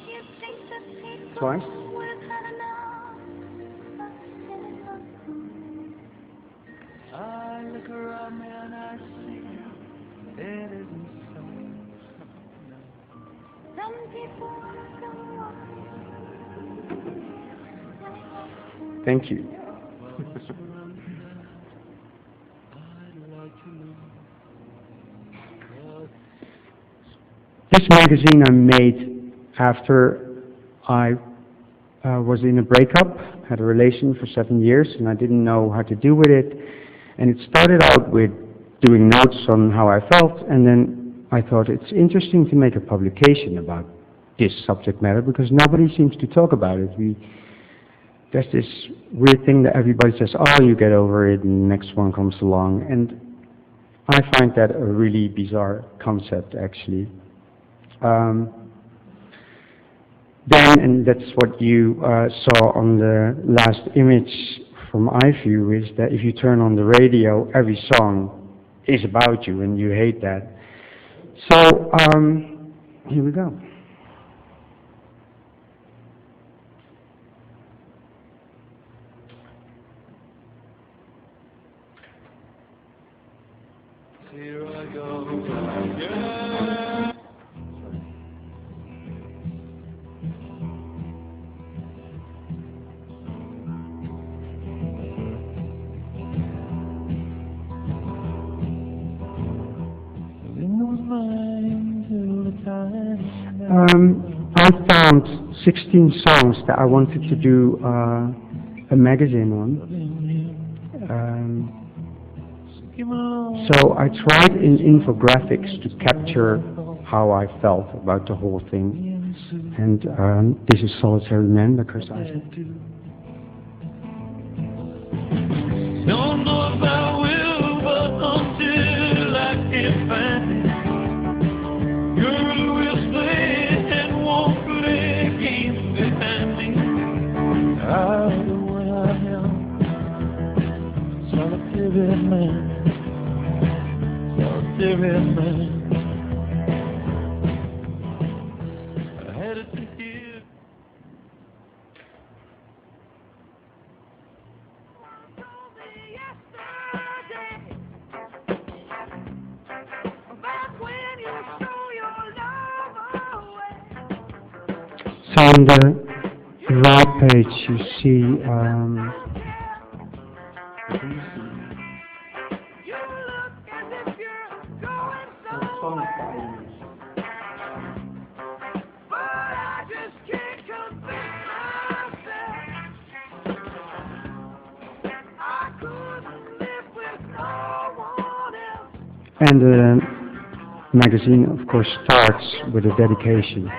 You think that people Twice. will have enough? I look around me and I see it isn't so. Some people don't want. Thank you. This magazine I made after I was in a breakup, had a relation for 7 years, and I didn't know how to do with it. And it started out with doing notes on how I felt, and then I thought it's interesting to make a publication about this subject matter because nobody seems to talk about it. There's this weird thing that everybody says, oh, you get over it, and the next one comes along. And I find that a really bizarre concept, actually. Then, and that's what you saw on the last image from iView, is that if you turn on the radio, every song is about you, and you hate that. So, here we go. Here I go. Yeah. I found 16 songs that I wanted to do a magazine on. So I tried in infographics to capture how I felt about the whole thing. And this is Solitary Man by Chris Isaac. Don't know if I will, but until I can find it, girl will stay and won't play games behind me. I know what I am, solitary man, solitary man. I had it to give. So on the right page you see and the magazine of course starts with a dedication.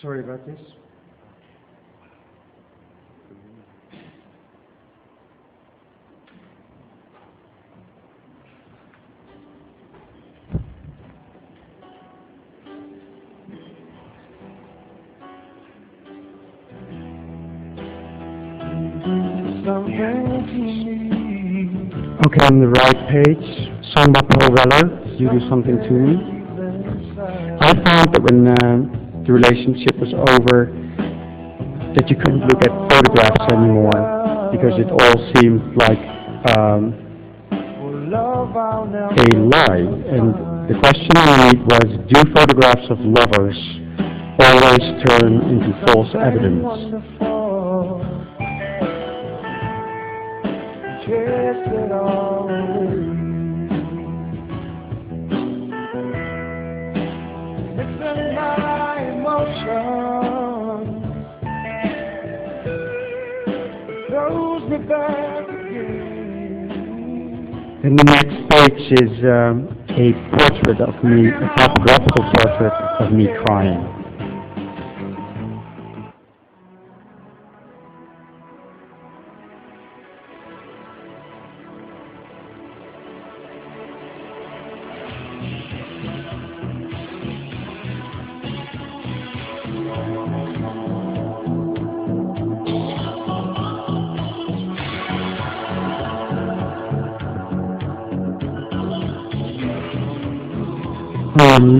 Sorry about this. Okay, on the right page, song by Paul Weller, You Do Something to Me. I found that when the relationship was over, that you couldn't look at photographs anymore, because it all seemed like a lie. And the question I need was, do photographs of lovers always turn into false evidence? It all away. Mixing my emotions throws me back again. And the next page is a portrait of me, a typographical portrait of me crying.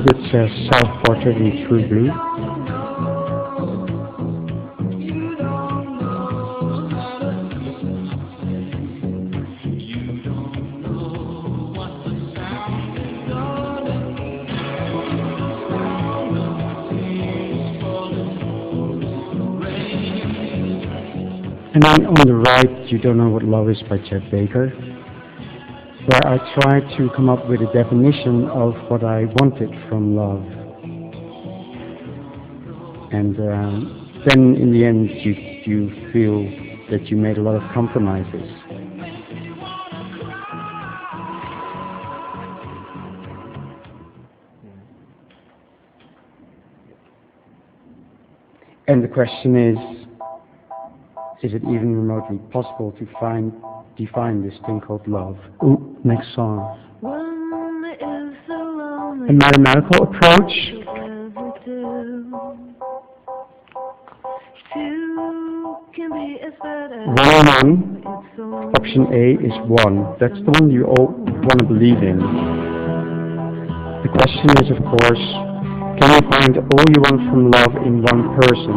It says self-portrait in true blue. And then on the right, You Don't Know What Love Is by Chet Baker, where I tried to come up with a definition of what I wanted from love. And then in the end you feel that you made a lot of compromises. And the question is it even remotely possible to define this thing called love? Ooh, next song. A mathematical approach. One, option A is one. That's the one you all want to believe in. The question is, of course, can you find all you want from love in one person?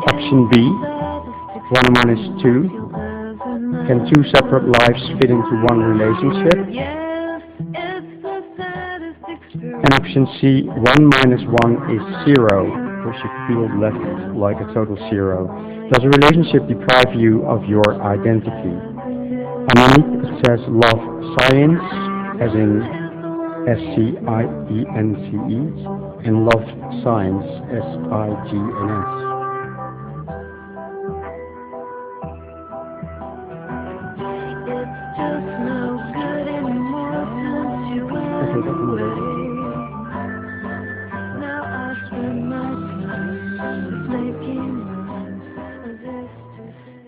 Option B, 1 and 1 is 2. Can two separate lives fit into one relationship? And option C, 1 minus 1 is 0, because you feel left like a total 0. Does a relationship deprive you of your identity? Underneath it says love science, as in SCIENCE, and love science, SIGNS.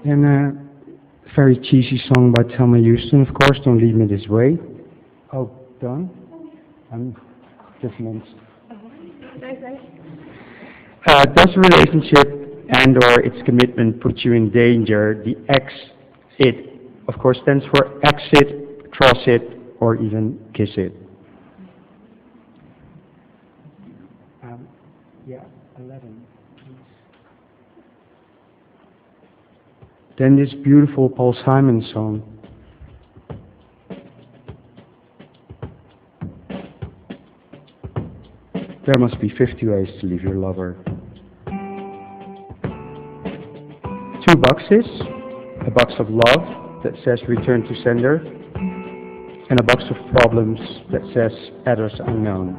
And a very cheesy song by Thelma Houston, of course, Don't Leave Me This Way. Oh, done? I'm just minced. Does a relationship and or its commitment put you in danger? The X, it, of course, stands for exit, cross it, or even kiss it. Yeah, 11. Then this beautiful Paul Simon song. There must be 50 ways to leave your lover. 2 boxes, a box of love that says return to sender, and a box of problems that says address unknown.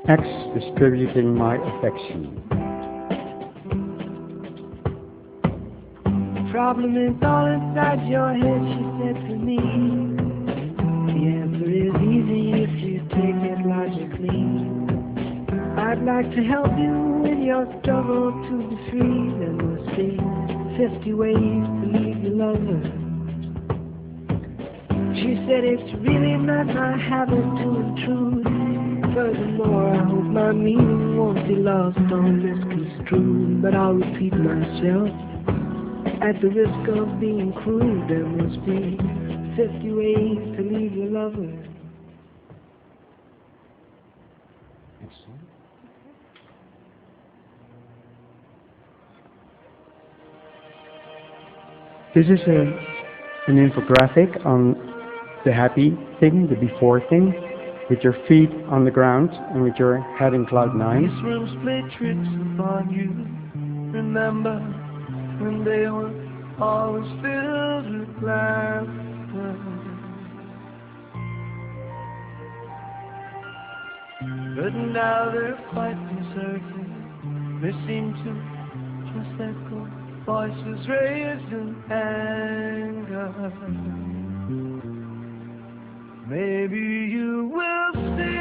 X distributing my affection. The problem is all inside your head, she said to me. The answer is easy if you take it logically. I'd like to help you in your struggle to be free. There must be 50 ways to leave your lover. She said it's really not my habit to intrude. Furthermore, I hope my meaning won't be lost or misconstrued. But I'll repeat myself. At the risk of being crude, there must be 50 ways to leave your lover. This is an infographic on the happy thing, the before thing, with your feet on the ground and with your head in cloud 9. These rooms play tricks upon you. Remember when they were always filled with laughter? But now they're quite deserted. They seem to just echo voices raised in anger. Maybe you will see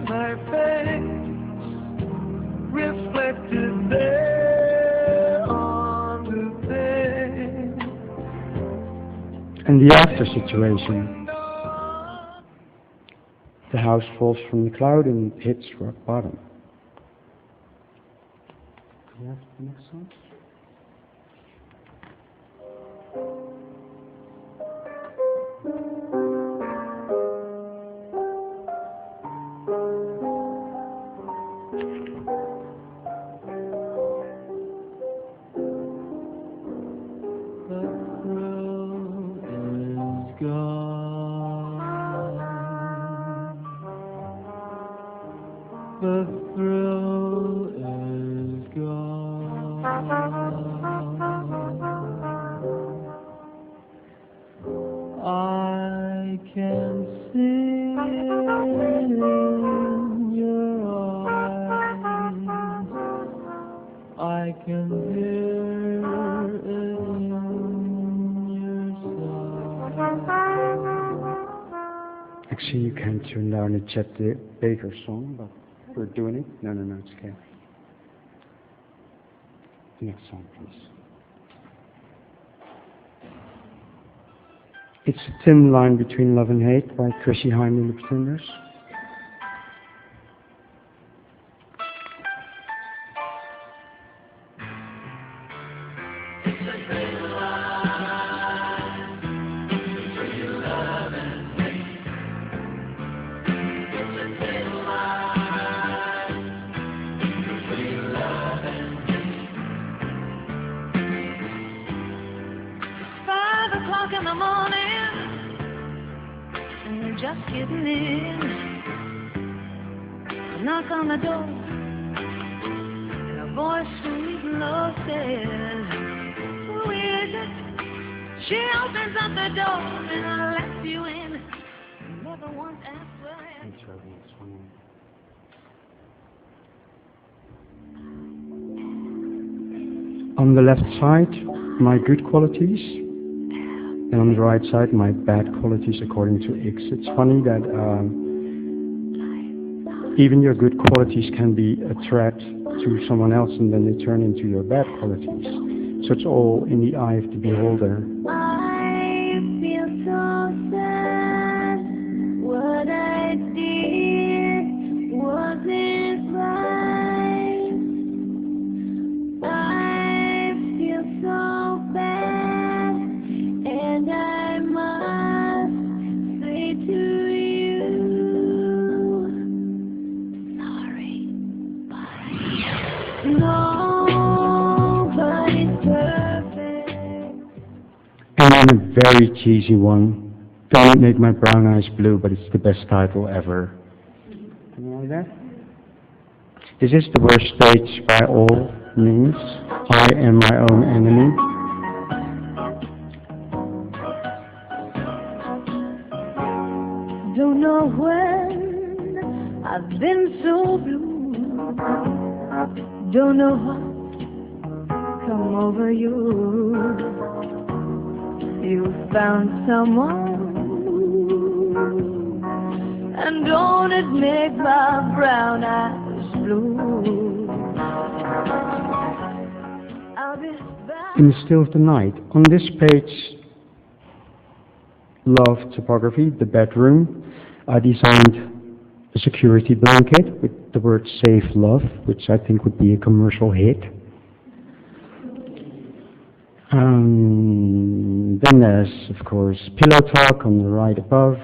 my face reflected there on the page. And the after situation. The house falls from the cloud and hits rock bottom. Do you have the next one? The thrill is gone. I can see it in your eyes. I can hear it in your sigh. Actually, you can turn down the Chet Baker song, but we're doing it. No, it's okay. The next song, please. It's a thin line between love and hate by Chrissy Hynde and the Pretenders. In the morning, and you're just getting in. I knock on the door, and a voice sweet and low says, "Who is it?" She opens up the door, and I let you in. Never once asked where I am. On the left side, my good qualities. And on the right side, my bad qualities according to X. It's funny that even your good qualities can be a threat to someone else and then they turn into your bad qualities. So it's all in the eye of the beholder. I feel so sad. What I did wasn't right. I feel so bad. And I must say to you, sorry. Nobody's perfect. And then a very cheesy one. Don't make my brown eyes blue, but it's the best title ever. Something like that? This is the worst stage by all means. I am my own enemy. Don't know when I've been so blue. Don't know what come over you. You found someone, and don't it make my brown eyes blue? I'll be back. In the still of the night, on this page, love topography, the bedroom, I designed a security blanket with the word save love, which I think would be a commercial hit. Then there's, of course, Pillow Talk on the right above,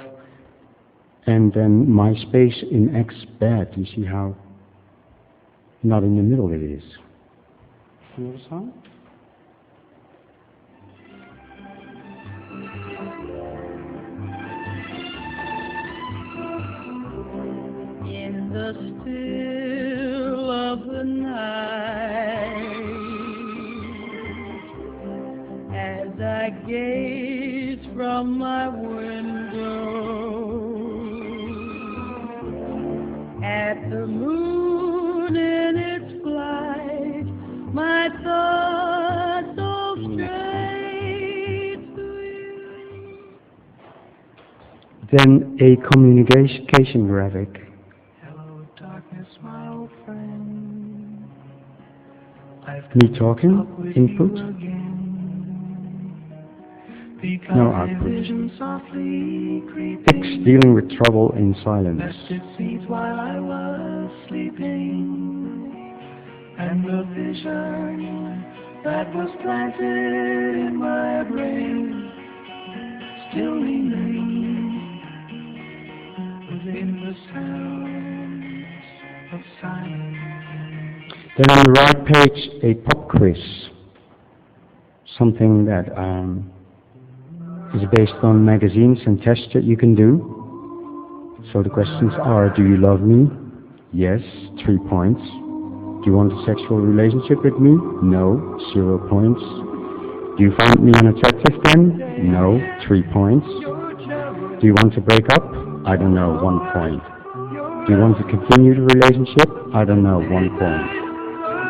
and then my space in X bed. You see how not in the middle it is. Another song? In the still of the night, as I gaze from my window at the moon in its flight, my thoughts go straight to you. Then a communication graphic. Hello, darkness, my old friend. Me talking, input, no output. X dealing with trouble in silence. Nested seeds while I was sleeping, and the vision that was planted in my brain still remains within the sounds of silence. Then on the right page, a pop quiz. Something that is based on magazines and tests that you can do. So the questions are, do you love me? Yes, 3 points. Do you want a sexual relationship with me? No, 0 points. Do you find me unattractive then? No, 3 points. Do you want to break up? I don't know, 1 point. Do you want to continue the relationship? I don't know, 1 point.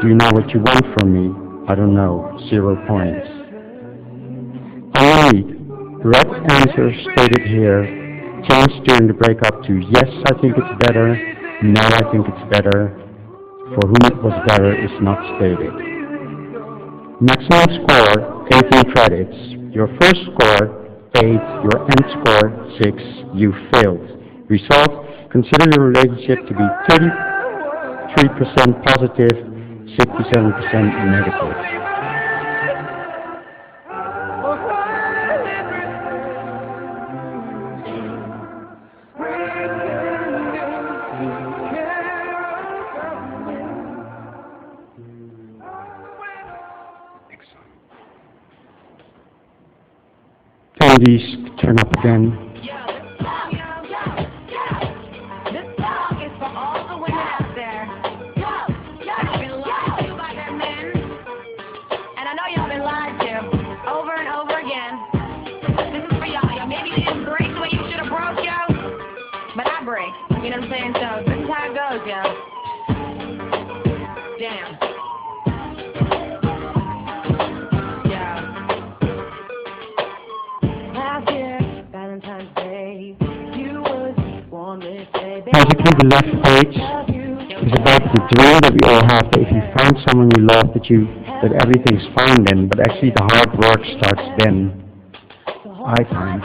Do you know what you want from me? I don't know, 0 points. I read. Correct answer stated here. Changed during the breakup to yes, I think it's better. No, I think it's better. For whom it was better is not stated. Maximum score, 18 credits. Your first score, 8. Your end score, 6. You failed. Result, consider your relationship to be 33% positive, 67% negative. Can these turn up again? This song is for all the women out there that have been lied to by their men. And I know y'all been lied to over and over again. This is for y'all. Y'all maybe didn't break the way you should have broke, yo. But I break. You know what I'm saying? So this is how it goes, yo. Damn. Basically, the left page is about the dream that we all have, that if you find someone you love, that everything's fine then, but actually the hard work starts then, I find.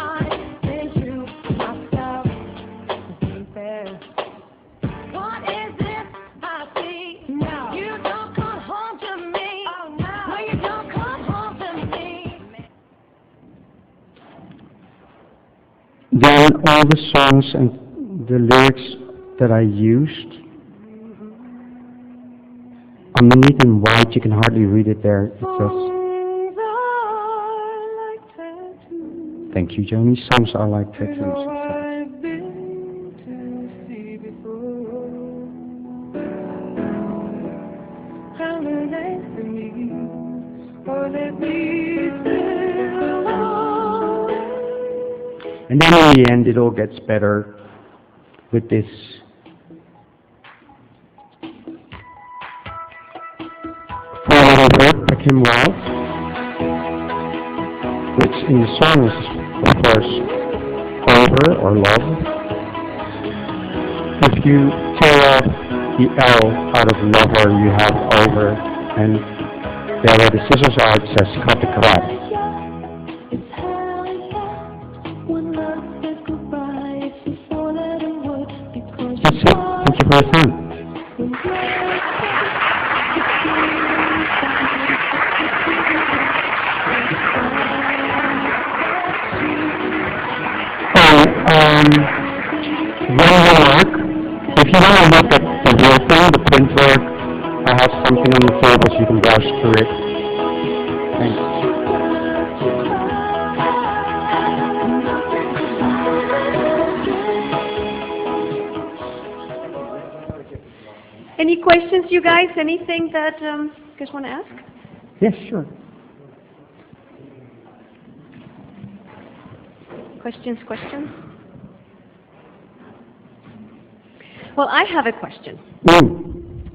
Then all the songs and the lyrics that I used underneath in white, you can hardly read it there. It says, Songs are like tattoos. thank you, Joni. Songs are like You tattoos. know it says. I've been to see before. How nice to me, or let me still alone. And then in the end, it all gets better with this. Four-letter word by Kim Wilde, which in the song is, of course, over or love. If you tear off the L out of lover, you have over, and there where the scissors are, it says cut the crap. It's how it felt when love said goodbye. It's a four-letter word because That's it. Thank you for your time. when One remark. If you want to look at the real thing, the print work, I have something on the table so you can browse through it. Thanks. Any questions, you guys? Anything that you guys want to ask? Yes, sure. Questions? Well, I have a question.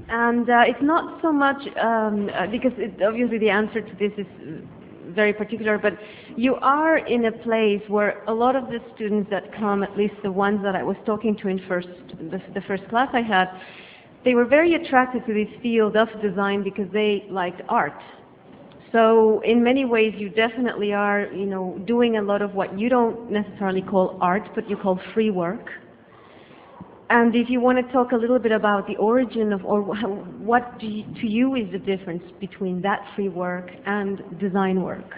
And it's not so much, because obviously the answer to this is very particular, but you are in a place where a lot of the students that come, at least the ones that I was talking to in the first class I had, they were very attracted to this field of design because they liked art. So in many ways you definitely are, doing a lot of what you don't necessarily call art, but you call free work. And if you want to talk a little bit about the origin of, or what to you is the difference between that free work and design work?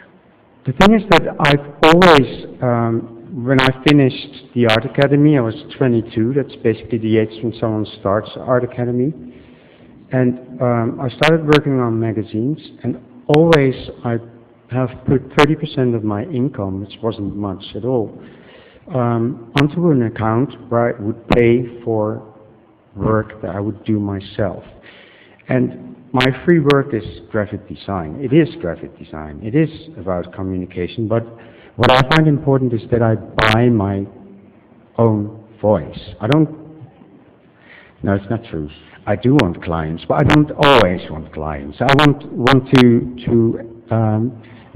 The thing is that I've always, when I finished the art academy, I was 22. That's basically the age when someone starts art academy. And I started working on magazines, and always I have put 30% of my income, which wasn't much at all, onto an account where I would pay for work that I would do myself. And my free work is graphic design. It is graphic design. It is about communication. But what I find important is that I buy my own voice. No, it's not true. I do want clients, but I don't always want clients. I want to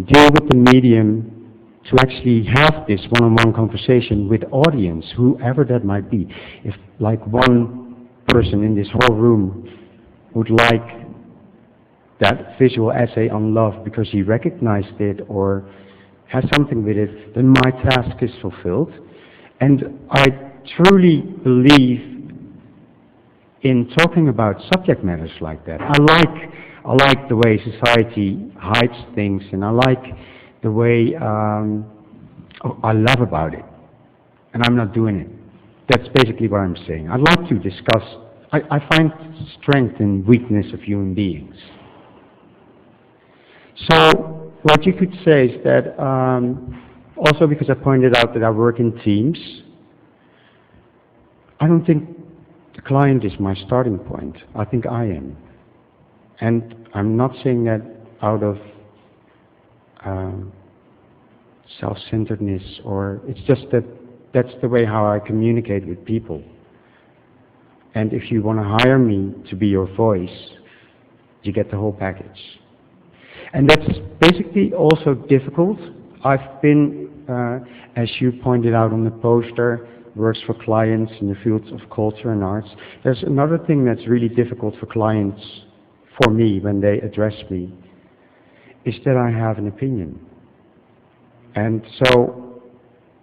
deal with the medium to actually have this one-on-one conversation with audience, whoever that might be. If like one person in this whole room would like that visual essay on love because he recognized it or has something with it, then my task is fulfilled. And I truly believe in talking about subject matters like that. I like the way society hides things, and I like the way I love about it, and I'm not doing it. That's basically what I'm saying. I'd like to discuss. I find strength in weakness of human beings. So what you could say is that also because I pointed out that I work in teams, I don't think the client is my starting point. I think I am. And I'm not saying that out of self-centeredness, or it's just that that's the way how I communicate with people. And if you want to hire me to be your voice, you get the whole package. And that's basically also difficult. I've been, as you pointed out on the poster, works for clients in the fields of culture and arts. There's another thing that's really difficult for clients, for me, when they address me, is that I have an opinion. And so,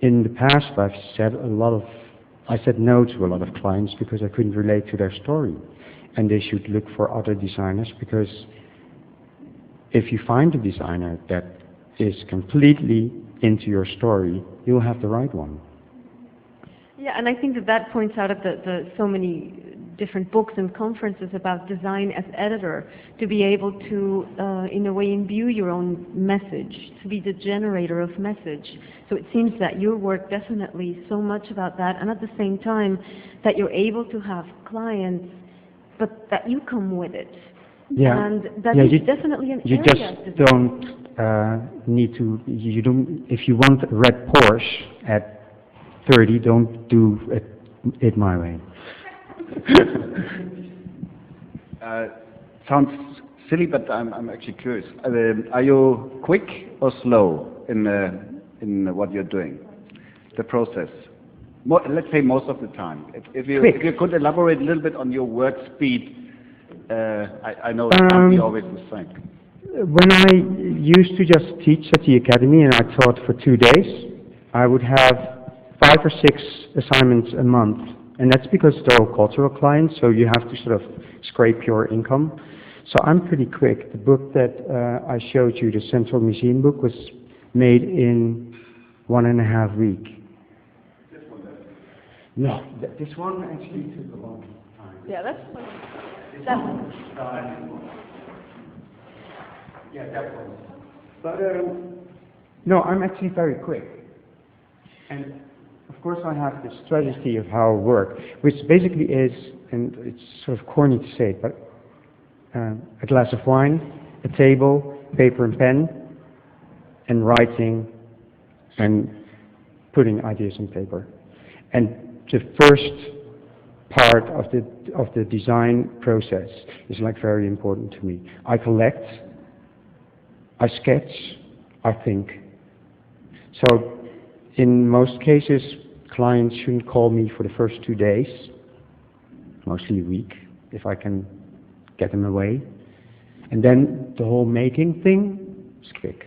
in the past, I said no to a lot of clients because I couldn't relate to their story. And they should look for other designers, because if you find a designer that is completely into your story, you'll have the right one. Yeah, and I think that points out at the so many different books and conferences about design as editor, to be able to, in a way, imbue your own message, to be the generator of message. So it seems that your work definitely so much about that, and at the same time that you're able to have clients, but that you come with it. Yeah. And that Yeah, is you, definitely an you area. just don't need to. You don't. If you want a red Porsche at 30, don't do it my way. Sounds silly, but I'm actually curious. Are you quick or slow in what you're doing? The process. Let's say most of the time. If you could elaborate a little bit on your work speed. I know it can't be always the same. When I used to just teach at the academy and I taught for 2 days, I would have 5 or 6 assignments a month. And that's because they're all cultural clients, so you have to sort of scrape your income. So I'm pretty quick. The book that I showed you, the Central Museum book, was made in 1.5 weeks. This one does. No, this one actually took a long time. Yeah, that's That one. Yeah, that one. But no, I'm actually very quick. And of course I have this strategy of how I work, which basically is, and it's sort of corny to say it, but a glass of wine, a table, paper and pen, and writing and putting ideas on paper. And the first part of the design process is like very important to me. I collect, I sketch, I think. So in most cases, clients shouldn't call me for the first 2 days, mostly a week, if I can get them away. And then the whole making thing is quick.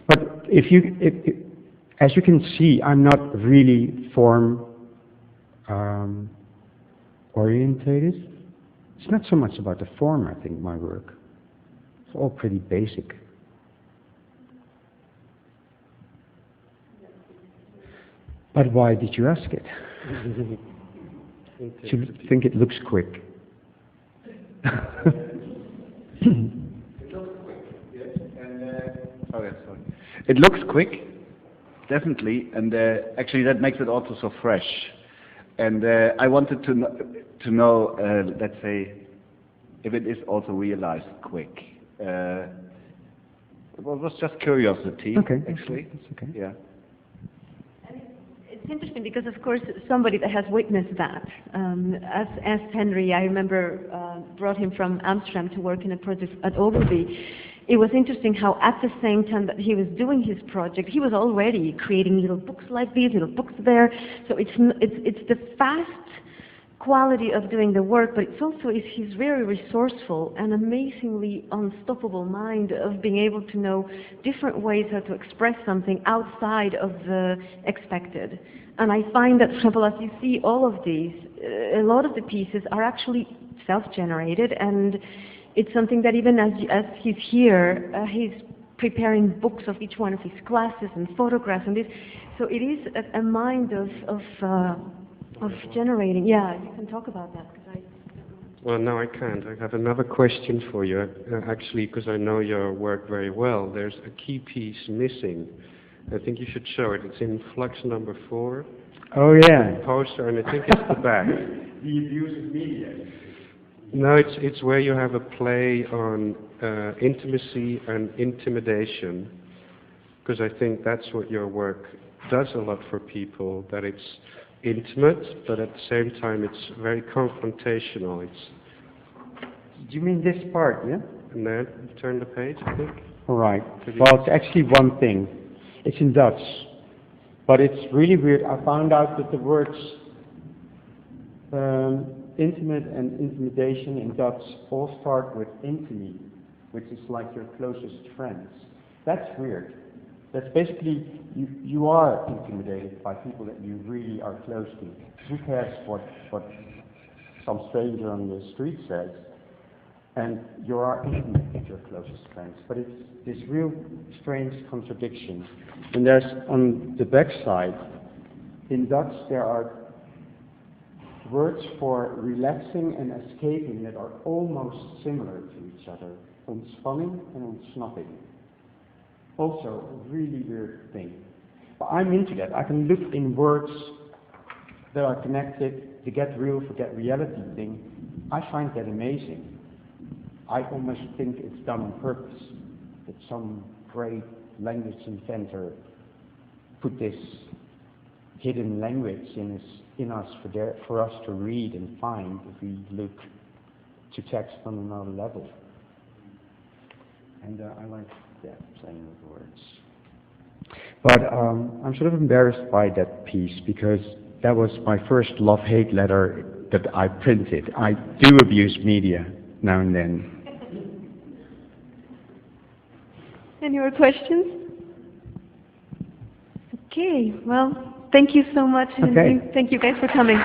But as you can see, I'm not really form orientated. It's not so much about the form, I think, my work. It's all pretty basic. But why did you ask it? Do you think it looks quick? It looks quick, definitely, and actually that makes it also so fresh. And I wanted to know, let's say, if it is also realized quick. It was just curiosity, Okay, actually. that's okay. Yeah. It's interesting because, of course, somebody that has witnessed that, as Henri, I remember, brought him from Amsterdam to work in a project at Ogilvy. It was interesting how at the same time that he was doing his project, he was already creating little books like these, little books there. So it's the fast quality of doing the work, but it's also his very resourceful and amazingly unstoppable mind of being able to know different ways how to express something outside of the expected. And I find that, for example, as you see all of these, a lot of the pieces are actually self-generated, and it's something that even as he's here, he's preparing books of each one of his classes and photographs and this. So it is a mind of generating. Yeah, you can talk about that. Well, no, I can't. I have another question for you, actually, because I know your work very well. There's a key piece missing. I think you should show it. It's in flux number 4. Oh yeah. Poster, and I think it's the back. The abuse of media. No, it's where you have a play on intimacy and intimidation, because I think that's what your work does a lot for people, that it's intimate, but at the same time it's very confrontational. Do you mean this part, yeah? And then turn the page, I think. All right. Well, it's actually one thing. It's in Dutch, but it's really weird. I found out that the words intimate and intimidation in Dutch all start with intimi, which is like your closest friends. That's weird. That's basically, you are intimidated by people that you really are close to. Who cares what some stranger on the street says? And you are intimate with your closest friends. But it's this real strange contradiction. And there's, on the back side, in Dutch there are words for relaxing and escaping that are almost similar to each other. Ontspanning and ontsnapping. Also a really weird thing. But I'm into that. I can look in words that are connected, the get real, forget reality thing. I find that amazing. I almost think it's done on purpose. That some great language inventor put this hidden language in us for us to read and find if we look to text on another level. And I like playing with words. But I'm sort of embarrassed by that piece because that was my first love-hate letter that I printed. I do abuse media now and then. Any more questions? Okay, well, thank you so much, Henri. Okay. Thank you guys for coming.